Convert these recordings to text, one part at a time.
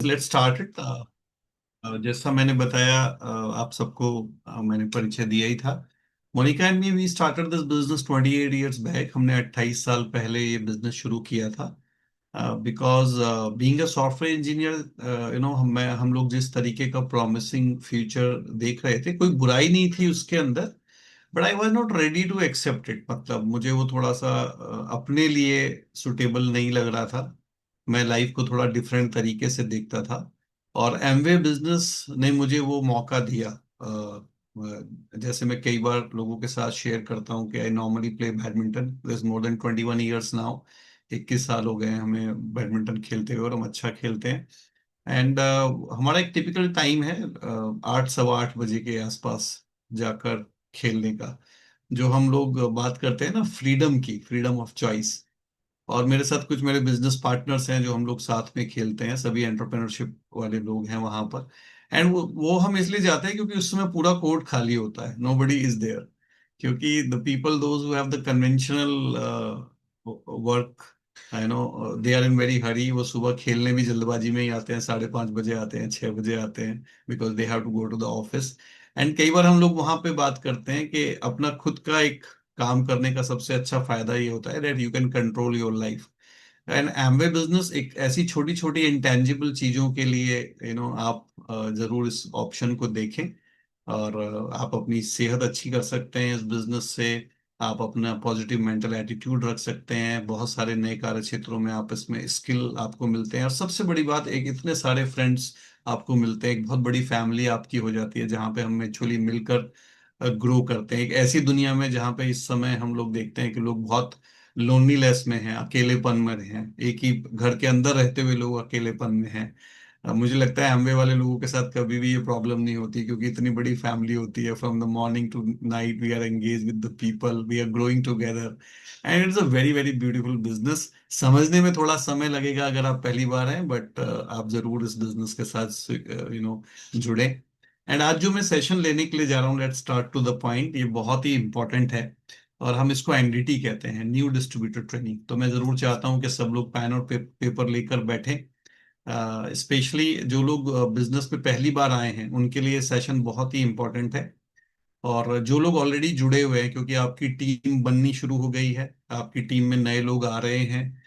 Let's start it. जैसा मैंने बताया, आप सबको मैंने परिचय दिया ही था। Monika and me we started this business 28 years back. हमने 28 साल पहले ये बिजनेस शुरू किया था। Because being a software engineer, हम लोग जिस तरीके का प्रॉमिसिंग फ्यूचर देख रहे थे, कोई बुराई नहीं थी उसके अंदर। But I was not ready to accept it. मतलब मुझे वो थोड़ा सा अपने लिए सुटेबल नहीं लग रहा था। मैं लाइफ को थोड़ा डिफरेंट तरीके से देखता था। और एमवे बिजनेस ने मुझे वो मौका दिया। जैसे मैं कई बार लोगों के साथ शेयर करता हूँ कि I normally play badminton this more than 21 years now. 21 साल हो गए हैं हमें बैडमिंटन खेलते हुए, और हम अच्छा खेलते हैं। एंड हमारा एक टिपिकल टाइम है 8 सवा 8 बजे के आसपास जाकर खेलने का। जो हम लोग बात करते हैं ना, फ्रीडम की, फ्रीडम ऑफ चॉइस। और मेरे साथ कुछ मेरे बिजनेस पार्टनर्स हैं जो हम लोग साथ में खेलते हैं, सभी एंटरप्रेन्योरशिप वाले लोग हैं वहां पर। एंड वो हम इसलिए जाते हैं क्योंकि उस समय पूरा कोर्ट खाली होता है, नो बडी इज देयर। क्योंकि the people those who have the conventional work, I know, they are in very hurry. वो सुबह खेलने भी जल्दबाजी में ही आते हैं, 5:30 बजे आते हैं, 6 बजे आते हैं, because they have to go to the office. And कई बार हम लोग वहां पे बात करते हैं कि अपना खुद का एक काम करने का सबसे अच्छा फायदा ये होता है that you can control your life. And Amway business एक ऐसी छोटी छोटी इंटेंजिबल चीजों के लिए, आप जरूर इस ऑप्शन को देखें। और आप अपनी सेहत अच्छी कर सकते हैं इस बिजनेस से। आप अपना पॉजिटिव मेंटल एटीट्यूड रख सकते हैं। बहुत सारे नए कार्य क्षेत्रों में आप इसमें स्किल आपको मिलते हैं, और सबसे बड़ी बात, एक इतने सारे फ्रेंड्स आपको मिलते हैं। एक बहुत बड़ी फैमिली आपकी हो जाती है जहाँ पे हम एक्चुअली मिलकर ग्रो करते हैं। एक ऐसी दुनिया में जहाँ पे इस समय हम लोग देखते हैं कि लोग बहुत लोनलीनेस में हैं, अकेलेपन में हैं। एक ही घर के अंदर रहते हुए लोग अकेलेपन में हैं। मुझे लगता है एमवे वाले लोगों के साथ कभी भी ये प्रॉब्लम नहीं होती, क्योंकि इतनी बड़ी फैमिली होती है। From the morning to night we are engage with the people, we are growing together. And it's a very very beautiful business. समझने में थोड़ा समय लगेगा अगर आप पहली बार हैं, बट आप जरूर इस बिजनेस के साथ जुड़े। एंड आज जो मैं सेशन लेने के लिए जा रहा हूँ, let's start to the point, ये बहुत ही इंपॉर्टेंट है। और हम इसको एनडीटी कहते हैं, न्यू डिस्ट्रीब्यूटर ट्रेनिंग। तो मैं जरूर चाहता हूँ कि सब लोग पेन और पेपर लेकर बैठें। स्पेशली जो लोग बिजनेस में पहली बार आए हैं उनके लिए सेशन बहुत ही इंपॉर्टेंट है। और जो लोग ऑलरेडी जुड़े हुए हैं, क्योंकि आपकी टीम बननी शुरू हो गई है, आपकी टीम में नए लोग आ रहे हैं,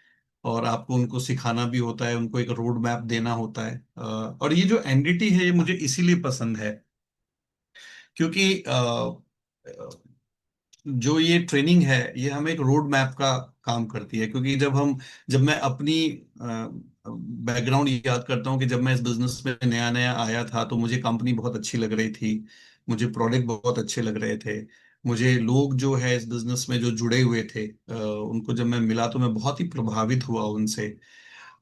और आपको उनको सिखाना भी होता है, उनको एक रोड मैप देना होता है। और ये जो एनडीटी है, ये मुझे इसीलिए पसंद है क्योंकि जो ये ट्रेनिंग है, ये हमें एक रोड मैप का काम करती है। क्योंकि जब मैं अपनी बैकग्राउंड याद करता हूँ कि जब मैं इस बिजनेस में नया नया आया था, तो मुझे कंपनी बहुत अच्छी लग रही थी, मुझे प्रोडक्ट बहुत अच्छे लग रहे थे, मुझे लोग जो है इस बिजनेस में जो जुड़े हुए थे, उनको जब मैं मिला तो मैं बहुत ही प्रभावित हुआ उनसे।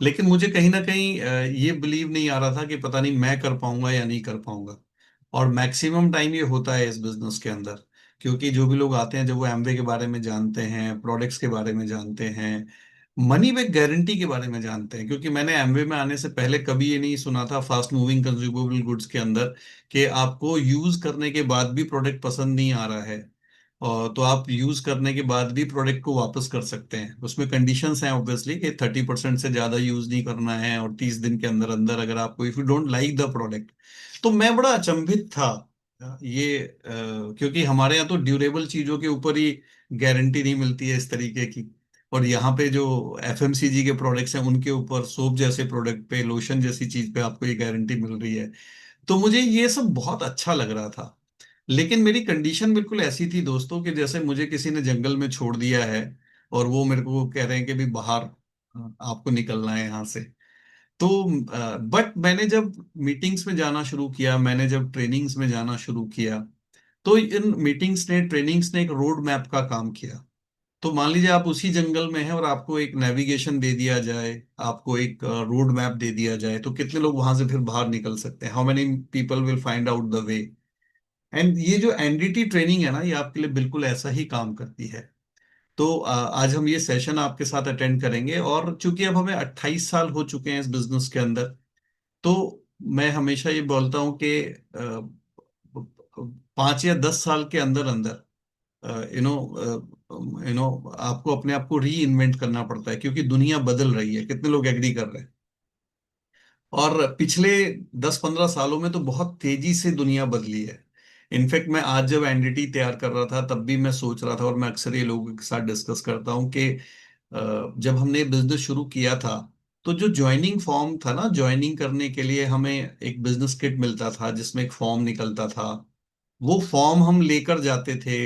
लेकिन मुझे कहीं ना कहीं ये बिलीव नहीं आ रहा था कि पता नहीं मैं कर पाऊंगा या नहीं कर पाऊंगा। और मैक्सिमम टाइम ये होता है इस बिजनेस के अंदर। क्योंकि जो भी लोग आते हैं, जब वो एमवे के बारे में जानते हैं, प्रोडक्ट्स के बारे में जानते हैं, मनी बैक गारंटी के बारे में जानते हैं। क्योंकि मैंने एमवे में आने से पहले कभी ये नहीं सुना था फास्ट मूविंग कंज्यूमेबल गुड्स के अंदर कि आपको यूज करने के बाद भी प्रोडक्ट पसंद नहीं आ रहा है, और तो आप यूज करने के बाद भी प्रोडक्ट को वापस कर सकते हैं। उसमें कंडीशंस हैं ऑब्वियसली कि 30% से ज्यादा यूज नहीं करना है, और 30 दिन के अंदर अंदर अगर आपको, if you don't like the product. तो मैं बड़ा अचंभित था ये, क्योंकि हमारे यहाँ तो ड्यूरेबल चीजों के ऊपर ही गारंटी नहीं मिलती है इस तरीके की। और यहाँ पे जो एफएमसीजी के प्रोडक्ट्स हैं उनके ऊपर, सोप जैसे प्रोडक्ट पे, लोशन जैसी चीज पे आपको ये गारंटी मिल रही है। तो मुझे ये सब बहुत अच्छा लग रहा था। लेकिन मेरी कंडीशन बिल्कुल ऐसी थी दोस्तों, कि जैसे मुझे किसी ने जंगल में छोड़ दिया है, और वो मेरे को कह रहे हैं कि भी बाहर आपको निकलना है यहाँ से। तो बट मैंने जब मीटिंग्स में जाना शुरू किया, मैंने जब ट्रेनिंग्स में जाना शुरू किया, तो इन मीटिंग्स ने, ट्रेनिंग्स ने एक रोड मैप का काम किया। तो मान लीजिए आप उसी जंगल में हैं और आपको एक नेविगेशन दे दिया जाए, आपको एक रोड मैप दे दिया जाए, तो कितने लोग वहां से फिर बाहर निकल सकते हैं? How many people will find out the way? And ये जो एनडीटी ट्रेनिंग है ना, ये आपके लिए बिल्कुल ऐसा ही काम करती है। तो आज हम ये सेशन आपके साथ अटेंड करेंगे। और चूंकि अब हमें 28 साल हो चुके हैं इस बिजनेस के अंदर, तो मैं हमेशा ये बोलता हूँ कि 5 या 10 साल के अंदर अंदर आपको अपने आप को री इन्वेंट करना पड़ता है, क्योंकि दुनिया बदल रही है। कितने लोग एग्री कर रहे हैं? और पिछले 10-15 सालों में तो बहुत तेजी से दुनिया बदली है। इनफैक्ट मैं आज जब एनडीटी तैयार कर रहा था तब भी मैं सोच रहा था, और मैं अक्सर ये लोगों के साथ डिस्कस करता हूँ कि जब हमने बिजनेस शुरू किया था तो जो ज्वाइनिंग फॉर्म था ना, ज्वाइनिंग करने के लिए हमें एक बिजनेस किट मिलता था जिसमें एक फॉर्म निकलता था। वो फॉर्म हम लेकर जाते थे,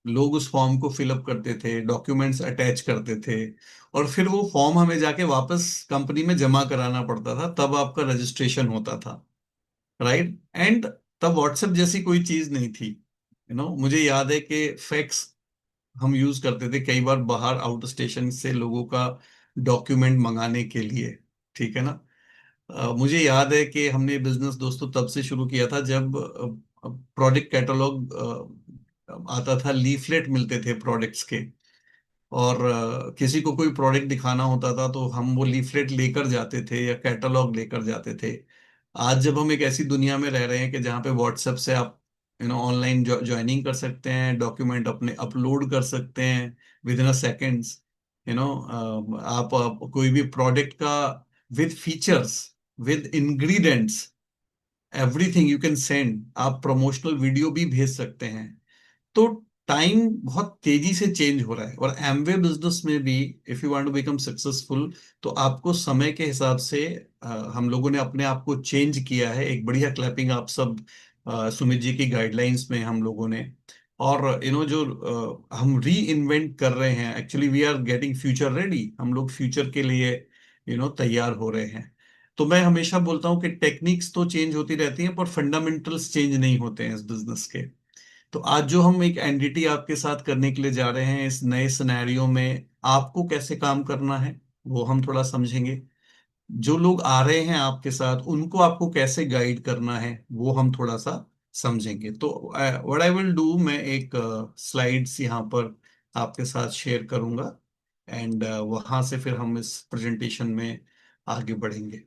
लोग उस फॉर्म को फिलअप करते थे, डॉक्यूमेंट्स अटैच करते थे, और फिर वो फॉर्म हमें जाके वापस कंपनी में जमा कराना पड़ता था, तब आपका रजिस्ट्रेशन होता था। राइट एंड तब व्हाट्सएप जैसी कोई चीज नहीं थी। मुझे याद है कि फैक्स हम यूज करते थे कई बार बाहर आउट स्टेशन से लोगों का डॉक्यूमेंट मंगाने के लिए। ठीक है ना। मुझे याद है कि हमने बिजनेस दोस्तों तब से शुरू किया था जब प्रोडक्ट कैटलॉग आता था, लीफलेट मिलते थे प्रोडक्ट्स के, और किसी को कोई प्रोडक्ट दिखाना होता था तो हम वो लीफलेट लेकर जाते थे या कैटलॉग लेकर जाते थे। आज जब हम एक ऐसी दुनिया में रह रहे हैं कि जहाँ पे व्हाट्सएप से आप ऑनलाइन ज्वाइनिंग कर सकते हैं, डॉक्यूमेंट अपने अपलोड कर सकते हैं विद इन अ सेकेंड्स। आप कोई भी प्रोडक्ट का with features, with ingredients, everything you can send, आप प्रमोशनल वीडियो भी भेज सकते हैं। तो टाइम बहुत तेजी से चेंज हो रहा है, और एमवे बिजनेस में भी if you want to become successful तो आपको समय के हिसाब से हम लोगों ने अपने आप को चेंज किया है। एक बढ़िया क्लैपिंग आप सब सुमित जी की गाइडलाइंस में हम लोगों ने। और जो हम री इन्वेंट कर रहे हैं, actually we are getting future ready, हम लोग फ्यूचर के लिए तैयार हो रहे हैं। तो मैं हमेशा बोलता हूँ कि टेक्निक्स तो चेंज होती रहती हैं पर फंडामेंटल्स चेंज नहीं होते हैं इस बिजनेस के। तो आज जो हम एक एनडीटी आपके साथ करने के लिए जा रहे हैं इस नए सिनेरियो में, आपको कैसे काम करना है वो हम थोड़ा समझेंगे। जो लोग आ रहे हैं आपके साथ उनको आपको कैसे गाइड करना है वो हम थोड़ा सा समझेंगे। तो व्हाट आई विल डू, मैं एक स्लाइड्स यहाँ पर आपके साथ शेयर करूंगा, एंड वहां से फिर हम इस प्रेजेंटेशन में आगे बढ़ेंगे।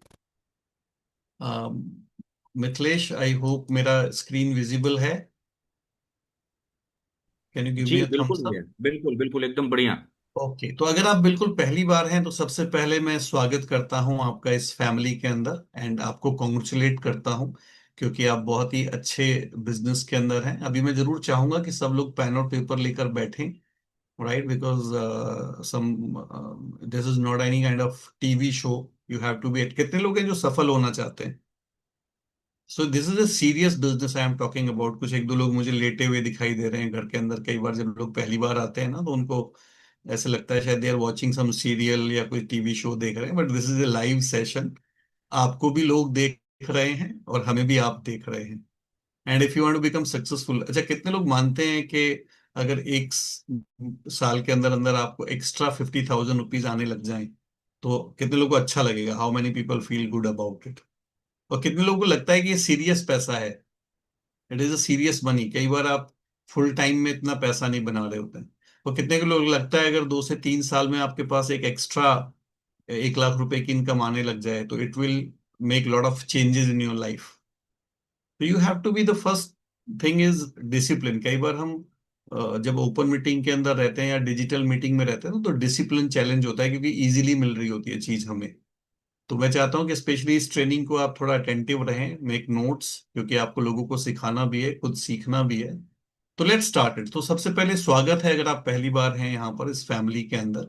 मिथिलेश, आई होप मेरा स्क्रीन विजिबल है। कैन यू गिव मी जी अ बिल्कुल थम्स अप? भैया, बिल्कुल बिल्कुल एकदम बढ़िया। ओके, तो अगर आप बिल्कुल पहली बार हैं तो सबसे पहले मैं स्वागत करता हूं आपका इस फैमिली के अंदर, एंड आपको कॉन्ग्रेचुलेट करता हूं क्योंकि आप बहुत ही अच्छे बिजनेस के अंदर हैं। अभी मैं जरूर चाहूंगा कि सब लोग पेन और पेपर लेकर बैठें, right, because some this is not any kind of TV show. You have to be, कितने लोग हैं जो सफल होना चाहते हैं? So this is a serious business I am talking about. कुछ एक दो लोग मुझे लेटे हुए दिखाई दे रहे हैं घर के अंदर। कई बार जब लोग पहली बार आते हैं ना तो उनको ऐसे लगता है शायद they are watching some serial या कोई टीवी शो देख रहे हैं, but this is a live session. आपको भी लोग देख रहे हैं और हमें भी आप देख रहे हैं। And if you want to become successful, अच्छा कितने लोग मानते हैं कि अगर एक साल के अंदर अंदर आपको एक्स्ट्रा 50,000 रुपीज आने लग जाएं तो कितने लोगों को अच्छा लगेगा? How many people feel good about it? और कितने लोगों को लगता है कि ये सीरियस पैसा है, it is a serious money? कई बार आप फुल टाइम में इतना पैसा नहीं बना रहे होते हैं। और कितने को लोग लगता है अगर 2 से 3 साल में आपके पास एक एक्स्ट्रा 1 लाख रुपए की इनकम आने लग जाए तो it will make lot of changes in your life. तो you have to be the first thing is discipline. कई बार हम जब ओपन मीटिंग के अंदर रहते हैं या डिजिटल मीटिंग में रहते हैं ना तो डिसिप्लिन चैलेंज होता है क्योंकि इजीली मिल रही होती है चीज हमें। तो मैं चाहता हूं कि स्पेशली इस ट्रेनिंग को आप थोड़ा अटेंटिव रहें, मेक नोट्स, क्योंकि आपको लोगों को सिखाना भी है, खुद सीखना भी है। तो लेट्स स्टार्ट इट। तो सबसे पहले स्वागत है अगर आप पहली बार हैं यहाँ पर इस फैमिली के अंदर।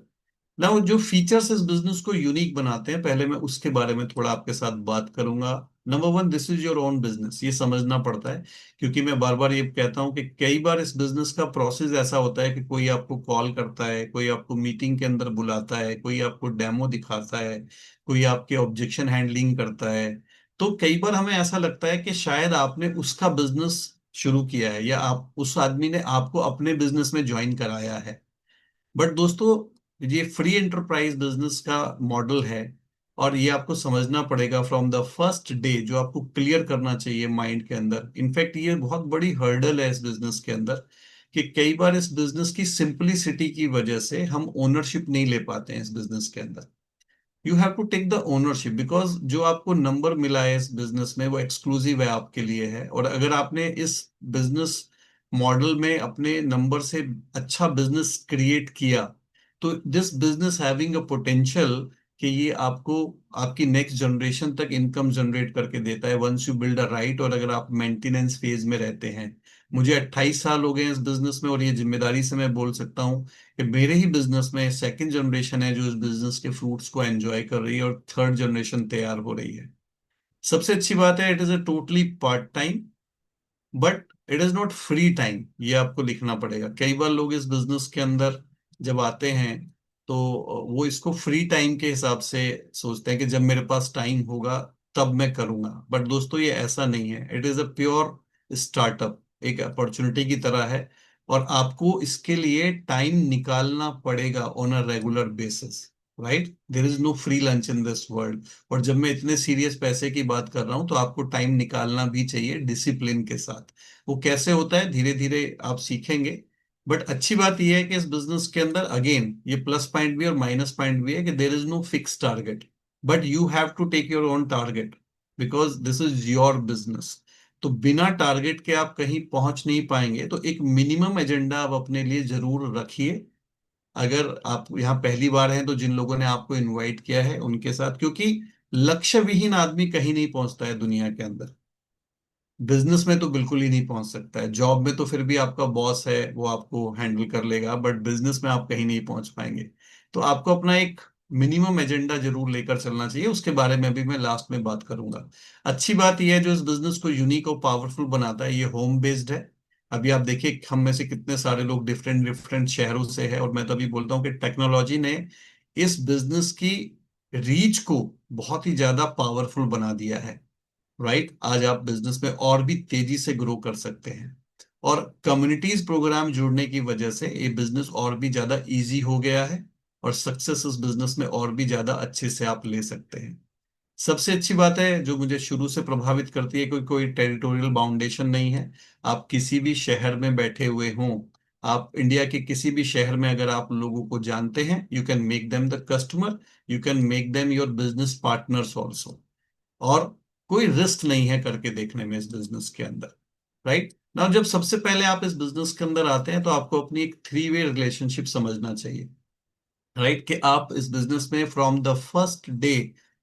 ना जो फीचर्स इस बिजनेस को यूनिक बनाते हैं पहले मैं उसके बारे में थोड़ा आपके साथ बात करूंगा। Number one, this is your own business, ये समझना पड़ता है। क्योंकि मैं बार बार ये कहता हूं कि कई बार इस बिजनेस का प्रोसेस ऐसा होता है कि कोई आपको कॉल करता है, कोई आपको मीटिंग के अंदर बुलाता है, कोई आपको डेमो दिखाता है, कोई आपके ऑब्जेक्शन हैंडलिंग करता है। तो कई बार हमें ऐसा लगता है कि शायद आपने उसका बिजनेस शुरू किया है या आप उस आदमी ने आपको अपने बिजनेस में ज्वाइन कराया है। बट दोस्तों, ये फ्री एंटरप्राइज बिजनेस का मॉडल है, और ये आपको समझना पड़ेगा फ्रॉम द फर्स्ट डे। जो आपको क्लियर करना चाहिए माइंड के अंदर, इनफैक्ट ये बहुत बड़ी हर्डल है इस बिजनेस के अंदर कि कई बार इस बिजनेस की सिंपलिसिटी की वजह से हम ओनरशिप नहीं ले पाते हैं इस बिजनेस के अंदर। You have to take the ownership because जो आपको नंबर मिला है इस बिजनेस में वो एक्सक्लूसिव है, आपके लिए है। और अगर आपने इस बिजनेस मॉडल में अपने नंबर से अच्छा बिजनेस क्रिएट किया तो this business having a potential कि ये आपको आपकी नेक्स्ट जनरेशन तक इनकम जनरेट करके देता है once you build a right. और अगर आप मेंटेनेंस फेज में रहते हैं, मुझे 28 साल हो गए हैं इस बिजनेस में, और ये जिम्मेदारी से मैं बोल सकता हूँ कि मेरे ही बिजनेस में सेकंड जनरेशन है जो इस बिजनेस के फ्रूट्स को एंजॉय कर रही है, और थर्ड जनरेशन तैयार हो रही है। सबसे अच्छी बात है, it is a totally part time, but it is not free time. ये आपको लिखना पड़ेगा। कई बार लोग इस बिजनेस के अंदर जब आते हैं तो वो इसको फ्री टाइम के हिसाब से सोचते हैं कि जब मेरे पास टाइम होगा तब मैं करूंगा। बट दोस्तों ये ऐसा नहीं है, it is a pure startup, एक अपॉर्चुनिटी की तरह है। और आपको इसके लिए टाइम निकालना पड़ेगा on a regular basis. Right, there is no free lunch in this world. और जब मैं इतने सीरियस पैसे की बात कर रहा हूं तो आपको टाइम निकालना भी चाहिए डिसिप्लिन के साथ। वो कैसे होता है धीरे धीरे आप सीखेंगे। बट अच्छी बात यह है कि इस बिजनेस के अंदर अगेन ये प्लस पॉइंट भी और माइनस पॉइंट भी है कि there is no fix target, but you have to take your own target, because this is your business. तो बिना टारगेट के आप कहीं पहुंच नहीं पाएंगे। तो एक मिनिमम एजेंडा आप अपने लिए जरूर रखिए। अगर आप यहाँ पहली बार हैं तो जिन लोगों ने आपको इनवाइट किया है उनके साथ, क्योंकि लक्ष्य विहीन आदमी कहीं नहीं पहुंचता है दुनिया के अंदर। बिजनेस में तो बिल्कुल ही नहीं पहुंच सकता है। जॉब में तो फिर भी आपका बॉस है, वो आपको हैंडल कर लेगा, बट बिजनेस में आप कहीं नहीं पहुंच पाएंगे। तो आपको अपना एक मिनिमम एजेंडा जरूर लेकर चलना चाहिए। उसके बारे में भी मैं लास्ट में बात करूंगा। अच्छी बात यह है जो इस बिजनेस को यूनिक और पावरफुल बनाता है, ये होम बेस्ड है। अभी आप देखिए हम में से कितने सारे लोग डिफरेंट डिफरेंट शहरों से हैं, और मैं तो अभी बोलता हूँ कि टेक्नोलॉजी ने इस बिजनेस की रीच को बहुत ही ज्यादा पावरफुल बना दिया है। राइट, आज आप बिजनेस में और भी तेजी से ग्रो कर सकते हैं। और कम्युनिटीज प्रोग्राम जुड़ने की वजह से ये बिजनेस और भी ज्यादा इजी हो गया है, और सक्सेस इस बिजनेस में और भी ज्यादा अच्छे से आप ले सकते हैं। सबसे अच्छी बात है जो मुझे शुरू से प्रभावित करती है, कोई कोई टेरिटोरियल बाउंडेशन नहीं है। आप किसी भी शहर में बैठे हुए हों, आप इंडिया के किसी भी शहर में अगर आप लोगों को जानते हैं, you can make them the customer, you can make them your business partners also. और कोई रिस्क नहीं है करके देखने में इस बिजनेस के अंदर। राइट नाउ, जब सबसे पहले आप इस बिजनेस के अंदर आते हैं तो आपको अपनी एक थ्री वे रिलेशनशिप समझना चाहिए। राइट, कि आप इस बिजनेस में फ्रॉम द फर्स्ट डे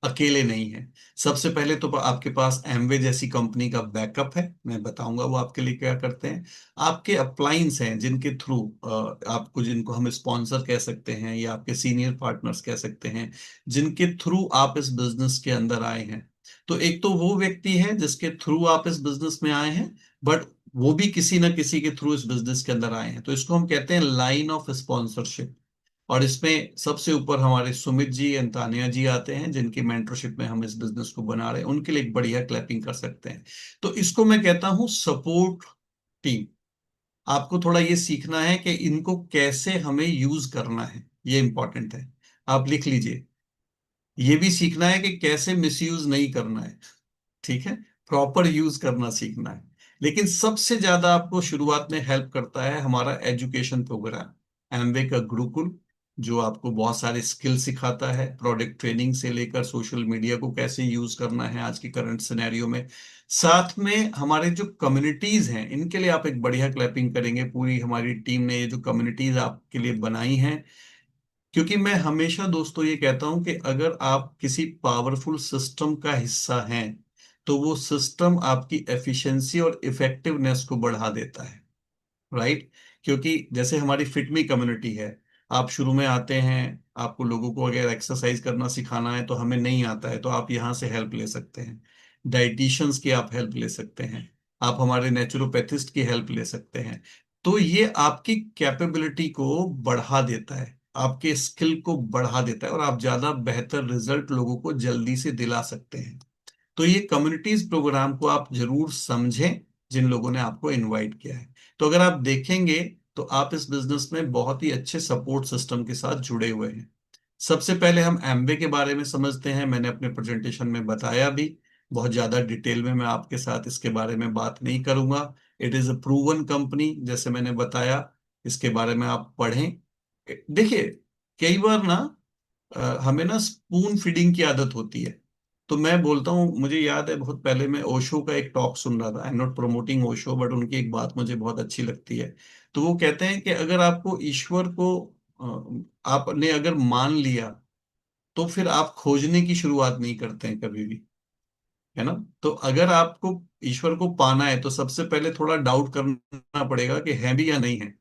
अकेले नहीं हैं। सबसे पहले तो आपके पास एमवे जैसी कंपनी का बैकअप है, मैं बताऊंगा वो आपके लिए क्या करते हैं। आपके अप्लायंस हैं जिनके थ्रू आपको, जिनको हम स्पॉन्सर कह सकते हैं या आपके सीनियर पार्टनर्स कह सकते हैं, जिनके थ्रू आप इस बिजनेस के अंदर आए हैं। तो एक तो वो व्यक्ति है जिसके थ्रू आप इस बिजनेस में आए हैं, बट वो भी किसी ना किसी के थ्रू इस बिजनेस के अंदर आए हैं। तो इसको हम कहते हैं लाइन ऑफ स्पॉन्सरशिप। और इसमें सबसे ऊपर हमारे सुमित जी एंड तानिया जी आते हैं, जिनकी मेंटरशिप में हम इस बिजनेस को बना रहे हैं। उनके लिए एक बढ़िया क्लैपिंग कर सकते हैं। तो इसको मैं कहता हूं सपोर्ट टीम। आपको थोड़ा ये सीखना है कि इनको कैसे हमें यूज करना है, ये इंपॉर्टेंट है। आप लिख लीजिए। ये भी सीखना है कि कैसे मिसयूज नहीं करना है। ठीक है, प्रॉपर यूज करना सीखना है। लेकिन सबसे ज्यादा आपको शुरुआत में हेल्प करता है हमारा एजुकेशन प्रोग्राम, एमवे का गुरुकुल, जो आपको बहुत सारे स्किल सिखाता है, प्रोडक्ट ट्रेनिंग से लेकर सोशल मीडिया को कैसे यूज करना है आज के करंट सिनेरियो में। साथ में हमारे जो कम्युनिटीज हैं इनके लिए आप एक बढ़िया क्लैपिंग करेंगे। पूरी हमारी टीम ने ये जो कम्युनिटीज आपके लिए बनाई हैं, क्योंकि मैं हमेशा दोस्तों ये कहता हूं कि अगर आप किसी पावरफुल सिस्टम का हिस्सा हैं तो वो सिस्टम आपकी एफिशिएंसी और इफेक्टिवनेस को बढ़ा देता है। राइट, क्योंकि जैसे हमारी फिटमी कम्युनिटी है, आप शुरू में आते हैं, आपको लोगों को अगर एक्सरसाइज करना सिखाना है तो हमें नहीं आता है, तो आप यहाँ से हेल्प ले सकते हैं। डाइटिशियंस की आप हेल्प ले सकते हैं, आप हमारे नेचुरोपैथिस्ट की हेल्प ले सकते हैं। तो ये आपकी कैपेबिलिटी को बढ़ा देता है, आपके स्किल को बढ़ा देता है, और आप ज्यादा बेहतर रिजल्ट लोगों को जल्दी से दिला सकते हैं। तो ये कम्युनिटीज प्रोग्राम को आप जरूर समझें, जिन लोगों ने आपको इनवाइट किया है। तो अगर आप देखेंगे तो आप इस बिजनेस में बहुत ही अच्छे सपोर्ट सिस्टम के साथ जुड़े हुए हैं। सबसे पहले हम एम्बे के बारे में समझते हैं। मैंने अपने प्रेजेंटेशन में बताया भी, बहुत ज्यादा डिटेल में मैं आपके साथ इसके बारे में बात नहीं करूंगा। It is a proven company, जैसे मैंने बताया। इसके बारे में आप पढ़ें। देखिए, कई बार ना हमें ना स्पून फीडिंग की आदत होती है। तो मैं बोलता हूँ, मुझे याद है बहुत पहले मैं ओशो का एक टॉक सुन रहा था। I am not promoting Osho, but उनकी एक बात मुझे बहुत अच्छी लगती है। तो वो कहते हैं कि अगर आपको ईश्वर को आपने अगर मान लिया तो फिर आप खोजने की शुरुआत नहीं करते हैं कभी भी, है ना। तो अगर आपको ईश्वर को पाना है तो सबसे पहले थोड़ा डाउट करना पड़ेगा कि है भी या नहीं है,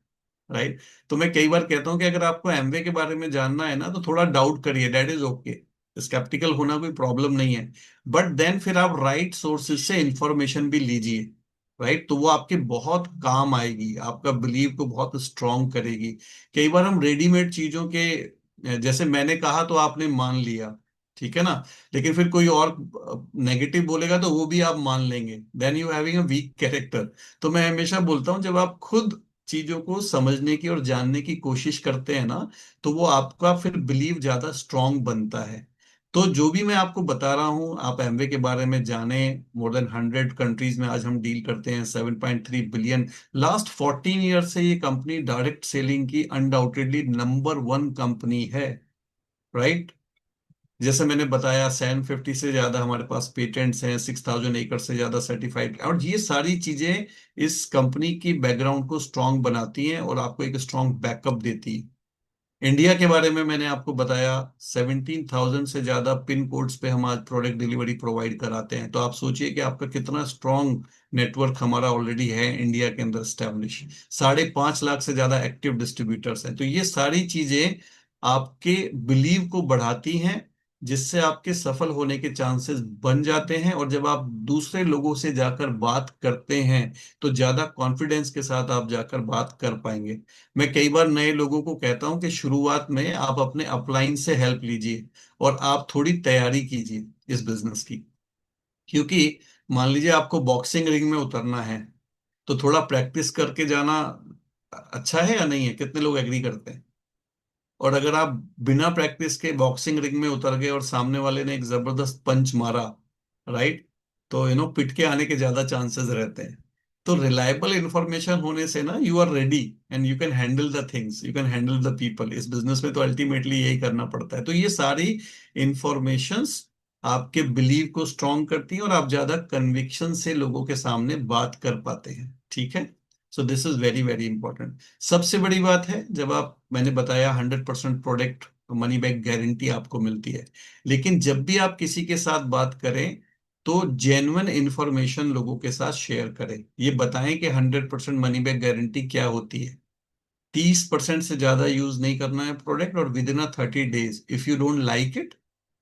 राइट। तो मैं कई बार कहता हूं कि अगर आपको एमवे के बारे में जानना है ना तो थोड़ा डाउट करिए, दैट इज ओके। स्केप्टिकल होना कोई प्रॉब्लम नहीं है। बट देन फिर आप राइट सोर्सेज से इंफॉर्मेशन भी लीजिए, राइट। तो वो आपके बहुत काम आएगी, आपका बिलीव को बहुत स्ट्रांग करेगी। कई बार हम रेडीमेड चीजों के, जैसे मैंने कहा तो आपने मान लिया, ठीक है ना, लेकिन फिर कोई और नेगेटिव बोलेगा तो वो भी आप मान लेंगे, then you having a weak character. तो मैं हमेशा बोलता हूँ जब आप खुद चीजों को समझने की और जानने की कोशिश करते हैं ना, तो वो आपका फिर बिलीव ज्यादा स्ट्रांग बनता है। तो जो भी मैं आपको बता रहा हूं, आप एमवे के बारे में जाने। मोर देन 100 कंट्रीज में आज हम डील करते हैं, 7.3 बिलियन। लास्ट 14 ईयर से ये कंपनी डायरेक्ट सेलिंग की अनडाउटेडली नंबर 1 कंपनी है, राइट। जैसे मैंने बताया 750 से ज्यादा हमारे पास पेटेंट्स हैं, 6,000 एकड़ से ज्यादा सर्टिफाइड, और ये सारी चीजें इस कंपनी की बैकग्राउंड को स्ट्रांग बनाती हैं और आपको एक स्ट्रांग बैकअप देती है। इंडिया के बारे में मैंने आपको बताया, 17,000 से ज्यादा पिन कोड्स पे हम आज प्रोडक्ट डिलीवरी प्रोवाइड कराते हैं। तो आप सोचिए कि आपका कितना स्ट्रांग नेटवर्क हमारा ऑलरेडी है इंडिया के अंदर स्टैब्लिश। 5.5 लाख से ज्यादा एक्टिव डिस्ट्रीब्यूटर्स हैं। तो ये सारी चीजें आपके बिलीव को बढ़ाती हैं, जिससे आपके सफल होने के चांसेस बन जाते हैं। और जब आप दूसरे लोगों से जाकर बात करते हैं तो ज्यादा कॉन्फिडेंस के साथ आप जाकर बात कर पाएंगे। मैं कई बार नए लोगों को कहता हूं कि शुरुआत में आप अपने अपलाइन से हेल्प लीजिए और आप थोड़ी तैयारी कीजिए इस बिजनेस की। क्योंकि मान लीजिए आपको बॉक्सिंग रिंग में उतरना है, तो थोड़ा प्रैक्टिस करके जाना अच्छा है या नहीं है, कितने लोग एग्री करते हैं। और अगर आप बिना प्रैक्टिस के बॉक्सिंग रिंग में उतर गए और सामने वाले ने एक जबरदस्त पंच मारा, राइट, तो पिट के आने के ज्यादा चांसेस रहते हैं। तो रिलायबल इंफॉर्मेशन होने से ना you are ready and you can handle the things, you can handle the people. इस बिजनेस में तो अल्टीमेटली यही करना पड़ता है। तो ये सारी इंफॉर्मेशंस आपके बिलीव को स्ट्रांग करती हैं और आप ज्यादा कन्विक्शन से लोगों के सामने बात कर पाते हैं, ठीक है। सो this is very very important. सबसे बड़ी बात है, जब आप, मैंने बताया 100% प्रोडक्ट मनी बैक गारंटी आपको मिलती है, लेकिन जब भी आप किसी के साथ बात करें तो जेन्युइन इंफॉर्मेशन लोगों के साथ शेयर करें। ये बताएं कि 100% मनी बैक गारंटी क्या होती है। 30% से ज्यादा यूज नहीं करना है प्रोडक्ट, और with in 30 days if you don't like it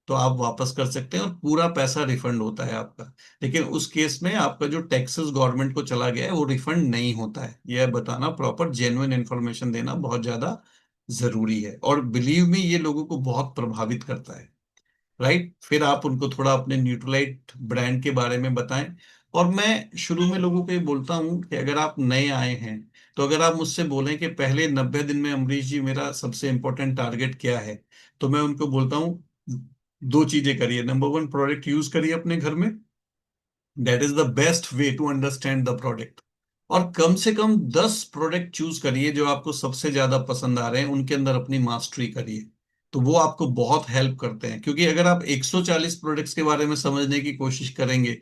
तो आप वापस कर सकते हैं और पूरा पैसा रिफंड होता है आपका। लेकिन उस केस में आपका जो टैक्सेस गवर्नमेंट को चला गया है वो रिफंड नहीं होता है। यह बताना, प्रॉपर जेन्युइन इन्फॉर्मेशन देना बहुत ज्यादा जरूरी है, और बिलीव मी ये लोगों को बहुत प्रभावित करता है, राइट। फिर आप उनको थोड़ा अपने न्यूट्रलाइट ब्रांड के बारे में बताएं। और मैं शुरू में लोगों को ये बोलता हूं कि अगर आप नए आए हैं तो अगर आप मुझसे बोलें कि पहले 90 दिन में अमरीश जी मेरा सबसे इंपॉर्टेंट टारगेट क्या है, तो मैं उनको बोलता हूँ दो चीजें करिए। नंबर 1, प्रोडक्ट यूज करिए अपने घर में, that is the best way to understand the product. और कम से कम 10 प्रोडक्ट चूज करिए जो आपको सबसे ज्यादा पसंद आ रहे हैं, उनके अंदर अपनी मास्टरी करिए। तो वो आपको बहुत हेल्प करते हैं, क्योंकि अगर आप 140 प्रोडक्ट्स के बारे में समझने की कोशिश करेंगे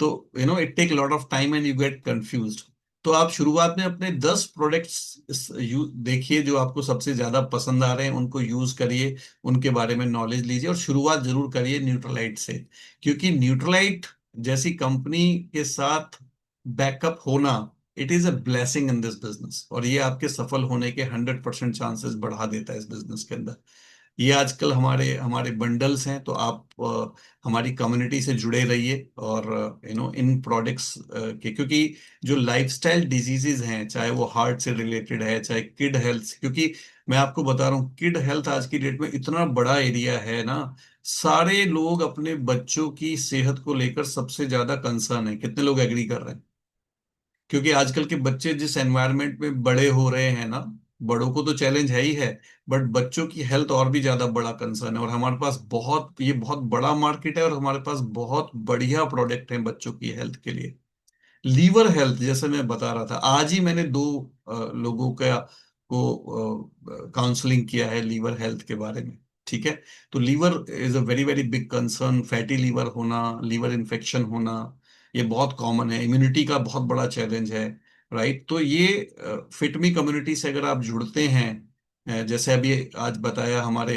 तो it take lot of time and you get confused. तो आप शुरुआत में अपने 10 प्रोडक्ट्स देखिए जो आपको सबसे ज्यादा पसंद आ रहे हैं, उनको यूज करिए, उनके बारे में नॉलेज लीजिए, और शुरुआत जरूर करिए न्यूट्रलाइट से। क्योंकि न्यूट्रलाइट जैसी कंपनी के साथ बैकअप होना, it is a blessing in this business, और ये आपके सफल होने के 100% चांसेस बढ़ा देता है इस बिजनेस के अंदर। ये आजकल हमारे हमारे बंडल्स हैं, तो आप हमारी कम्युनिटी से जुड़े रहिए, और इन प्रोडक्ट्स के, क्योंकि जो लाइफस्टाइल डिजीजेज हैं, चाहे वो हार्ट से रिलेटेड है, चाहे किड हेल्थ, क्योंकि मैं आपको बता रहा हूँ किड हेल्थ आज की डेट में इतना बड़ा एरिया है ना। सारे लोग अपने बच्चों की सेहत को लेकर सबसे ज्यादा कंसर्न है, कितने लोग एग्री कर रहे हैं। क्योंकि आजकल के बच्चे जिस एनवायरनमेंट में बड़े हो रहे हैं ना, बड़ों को तो चैलेंज है ही है, बट बच्चों की हेल्थ और भी ज्यादा बड़ा कंसर्न है। और हमारे पास ये बहुत बड़ा मार्केट है, और हमारे पास बहुत बढ़िया प्रोडक्ट हैं बच्चों की हेल्थ के लिए। लीवर हेल्थ, जैसे मैं बता रहा था, आज ही मैंने दो लोगों का को काउंसलिंग किया है लीवर हेल्थ के बारे में, ठीक है। तो liver is a very very big concern. Fatty liver होना, लीवर इन्फेक्शन होना, ये बहुत कॉमन है, इम्यूनिटी का बहुत बड़ा चैलेंज है, राइट। तो ये फिटमी कम्युनिटी से अगर आप जुड़ते हैं जैसे अभी आज बताया हमारे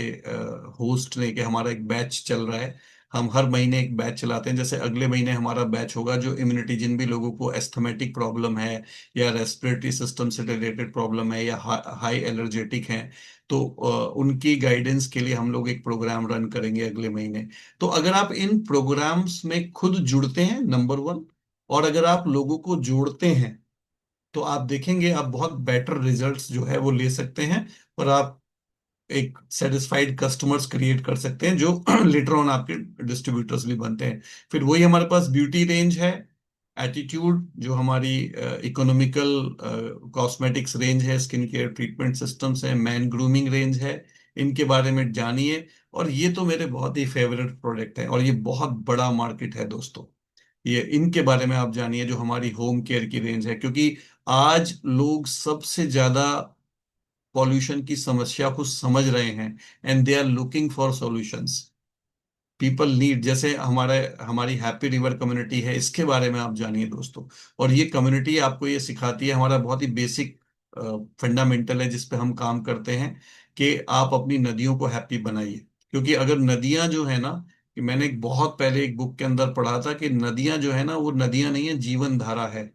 होस्ट ने कि हमारा एक बैच चल रहा है। हम हर महीने एक बैच चलाते हैं। जैसे अगले महीने हमारा बैच होगा जो इम्यूनिटी, जिन भी लोगों को एस्थमेटिक प्रॉब्लम है या रेस्पिरेटरी सिस्टम से रिलेटेड प्रॉब्लम है या हाई एलर्जेटिक हैं, तो उनकी गाइडेंस के लिए हम लोग एक प्रोग्राम रन करेंगे अगले महीने। तो अगर आप इन प्रोग्राम्स में खुद जुड़ते हैं, नंबर वन, और अगर आप लोगों को जोड़ते हैं, तो आप देखेंगे आप बहुत बेटर रिजल्ट्स जो है वो ले सकते हैं। और आप एक सेटिस्फाइड कस्टमर्स क्रिएट कर सकते हैं जो लेटर ऑन आपके डिस्ट्रीब्यूटर्स भी बनते हैं। फिर वही हमारे पास ब्यूटी रेंज है, एटीट्यूड जो हमारी इकोनॉमिकल कॉस्मेटिक्स रेंज है, स्किन केयर ट्रीटमेंट सिस्टम्स है, मैन ग्रूमिंग रेंज है। इनके बारे में जानिए। और ये तो मेरे बहुत ही फेवरेट प्रोडक्ट है और ये बहुत बड़ा मार्केट है दोस्तों। ये इनके बारे में आप जानिए जो हमारी होम केयर की रेंज है, क्योंकि आज लोग सबसे ज्यादा पॉल्यूशन की समस्या को समझ रहे हैं and they are looking for solutions. People need, जैसे हमारे हमारी हैप्पी रिवर कम्युनिटी है, इसके बारे में आप जानिए दोस्तों। और ये कम्युनिटी आपको ये सिखाती है, हमारा बहुत ही बेसिक फंडामेंटल है जिस पे हम काम करते हैं, कि आप अपनी नदियों को हैप्पी बनाइए। क्योंकि अगर नदियां जो है ना, कि मैंने एक बहुत पहले एक बुक के अंदर पढ़ा था कि नदियां जो है ना वो नदियां नहीं है, जीवन धारा है।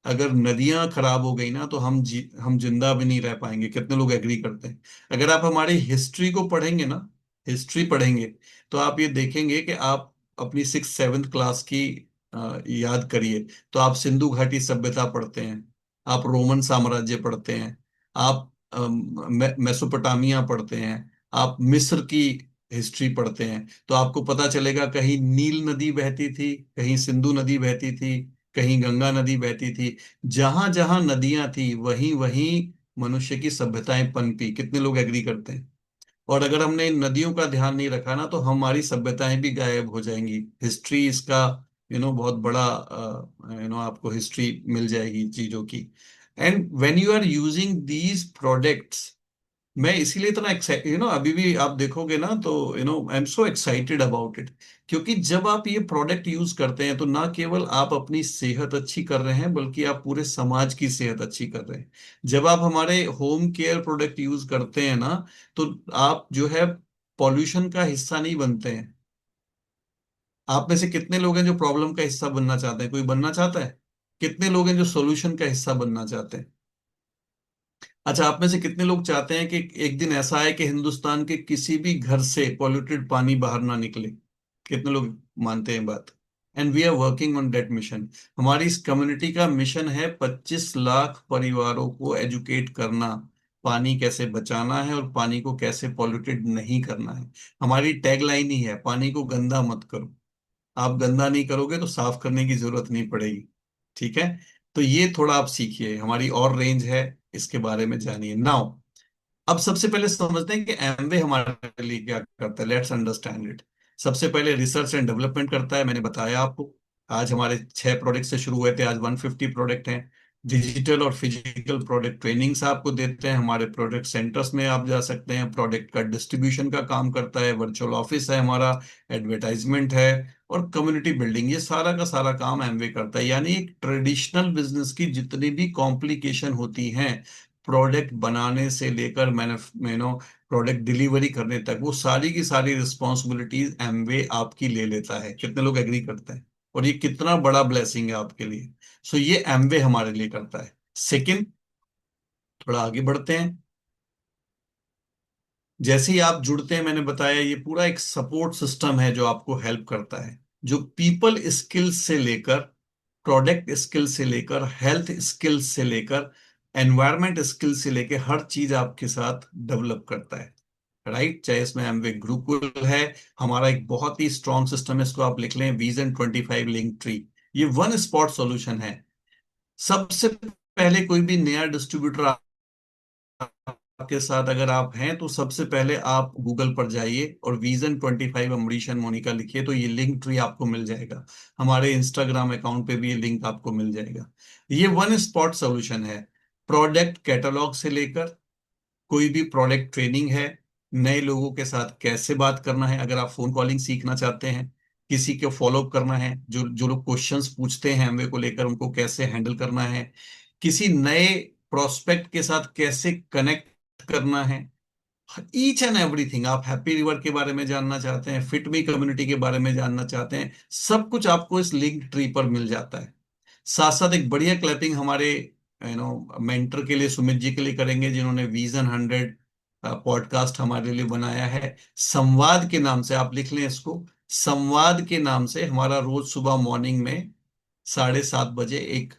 अगर नदियां खराब हो गई ना तो हम जिंदा भी नहीं रह पाएंगे। कितने लोग एग्री करते हैं? अगर आप हमारी हिस्ट्री को पढ़ेंगे ना, हिस्ट्री पढ़ेंगे, तो आप ये देखेंगे कि आप अपनी 6th 7th क्लास की याद करिए, तो आप सिंधु घाटी सभ्यता पढ़ते हैं, आप रोमन साम्राज्य पढ़ते हैं, आप मेसोपोटामिया पढ़ते हैं, आप मिस्र की हिस्ट्री पढ़ते हैं, तो आपको पता चलेगा कहीं नील नदी बहती थी, कहीं सिंधु नदी बहती थी, कहीं गंगा नदी बहती थी। जहां जहां नदियां थी वहीं वहीं मनुष्य की सभ्यताएं पनपी। कितने लोग एग्री करते हैं? और अगर हमने इन नदियों का ध्यान नहीं रखा ना तो हमारी सभ्यताएं भी गायब हो जाएंगी। हिस्ट्री इसका बहुत बड़ा आपको हिस्ट्री मिल जाएगी चीजों की। And when you are using these products, मैं इसीलिए इतना एक्साइट, अभी भी आप देखोगे ना तो I am so excited about it. क्योंकि जब आप ये प्रोडक्ट यूज करते हैं तो ना केवल आप अपनी सेहत अच्छी कर रहे हैं बल्कि आप पूरे समाज की सेहत अच्छी कर रहे हैं। जब आप हमारे होम केयर प्रोडक्ट यूज करते हैं ना, तो आप जो है पॉल्यूशन का हिस्सा नहीं बनते हैं। आप में से कितने लोग हैं जो प्रॉब्लम का हिस्सा बनना चाहते हैं? कोई बनना चाहता है? कितने लोग हैं जो सोल्यूशन का हिस्सा बनना चाहते हैं? अच्छा, आप में से कितने लोग चाहते हैं कि एक दिन ऐसा आए कि हिंदुस्तान के किसी भी घर से पॉल्यूटेड पानी बाहर ना निकले? कितने लोग मानते हैं बात? And we are working on that mission. हमारी इस कम्युनिटी का मिशन है 25 लाख परिवारों को एजुकेट करना, पानी कैसे बचाना है और पानी को कैसे पॉल्यूटेड नहीं करना है। हमारी टैगलाइन ही है, पानी को गंदा मत करो। आप गंदा नहीं करोगे तो साफ करने की जरूरत नहीं पड़ेगी। ठीक है? तो ये थोड़ा आप सीखिए, हमारी और रेंज है, इसके बारे में जानिए नाउ। अब सबसे पहले समझते हैं कि एमवे हमारे लिए क्या करता है। Let's understand it. सबसे पहले रिसर्च एंड डेवलपमेंट करता है, मैंने बताया आपको। आज हमारे 6 प्रोडक्ट से शुरू हुए थे, आज 150 प्रोडक्ट हैं। डिजिटल और फिजिकल प्रोडक्ट ट्रेनिंग्स आपको देते हैं, हमारे प्रोडक्ट सेंटर्स में आप जा सकते हैं। प्रोडक्ट का डिस्ट्रीब्यूशन का काम करता है, वर्चुअल ऑफिस है हमारा, एडवर्टाइजमेंट है, और कम्युनिटी बिल्डिंग, ये सारा का सारा काम एमवे करता है। यानी एक ट्रेडिशनल बिजनेस की जितनी भी कॉम्प्लिकेशन होती हैं, प्रोडक्ट बनाने से लेकर प्रोडक्ट डिलीवरी करने तक, वो सारी की सारी रिस्पॉन्सिबिलिटीज एमवे आपकी ले लेता है। कितने लोग एग्री करते हैं? और ये कितना बड़ा ब्लेसिंग है आपके लिए। सो ये एमवे हमारे लिए करता है। सेकंड, थोड़ा आगे बढ़ते हैं। जैसे ही आप जुड़ते हैं, मैंने बताया ये पूरा एक सपोर्ट सिस्टम है जो आपको हेल्प करता है, जो पीपल स्किल्स से लेकर, प्रोडक्ट स्किल से लेकर, हेल्थ स्किल से लेकर, एनवायरमेंट स्किल से लेकर हर चीज आपके साथ डेवलप करता है। राइट? चाहे इसमें एमवे गुरुकुल है, हमारा एक बहुत ही स्ट्रॉन्ग सिस्टम है, इसको आप लिख लें, विजन 25 लिंक ट्री। ये वन स्पॉट सॉल्यूशन है। सबसे पहले कोई भी नया डिस्ट्रीब्यूटर आपके साथ अगर आप हैं, तो सबसे पहले आप गूगल पर जाइए और विजन 25 अमरीश एंड मोनिका लिखिए, तो ये लिंक ट्री आपको मिल जाएगा। हमारे इंस्टाग्राम अकाउंट पे भी ये लिंक आपको मिल जाएगा। ये वन स्पॉट सॉल्यूशन है। प्रोडक्ट कैटलॉग से लेकर कोई भी प्रोडक्ट ट्रेनिंग है, नए लोगों के साथ कैसे बात करना है, अगर आप फोन कॉलिंग सीखना चाहते हैं, किसी को फॉलो अप करना है, जो जो लोग क्वेश्चंस पूछते हैं एमवे को लेकर उनको कैसे हैंडल करना है, किसी नए प्रोस्पेक्ट के साथ कैसे कनेक्ट करना है, ईच एंड एवरीथिंग। आप हैप्पी रिवर के बारे में जानना चाहते हैं, फिट मी कम्युनिटी के बारे में जानना चाहते हैं, सब कुछ आपको इस लिंक ट्री पर मिल जाता है। साथ साथ एक बढ़िया क्लैपिंग हमारे मेंटर के लिए, सुमित जी के लिए करेंगे, जिन्होंने विजन 100 पॉडकास्ट हमारे लिए बनाया है। संवाद के नाम से, आप लिख लें इसको, संवाद के नाम से हमारा रोज सुबह मॉर्निंग में 7:30 बजे एक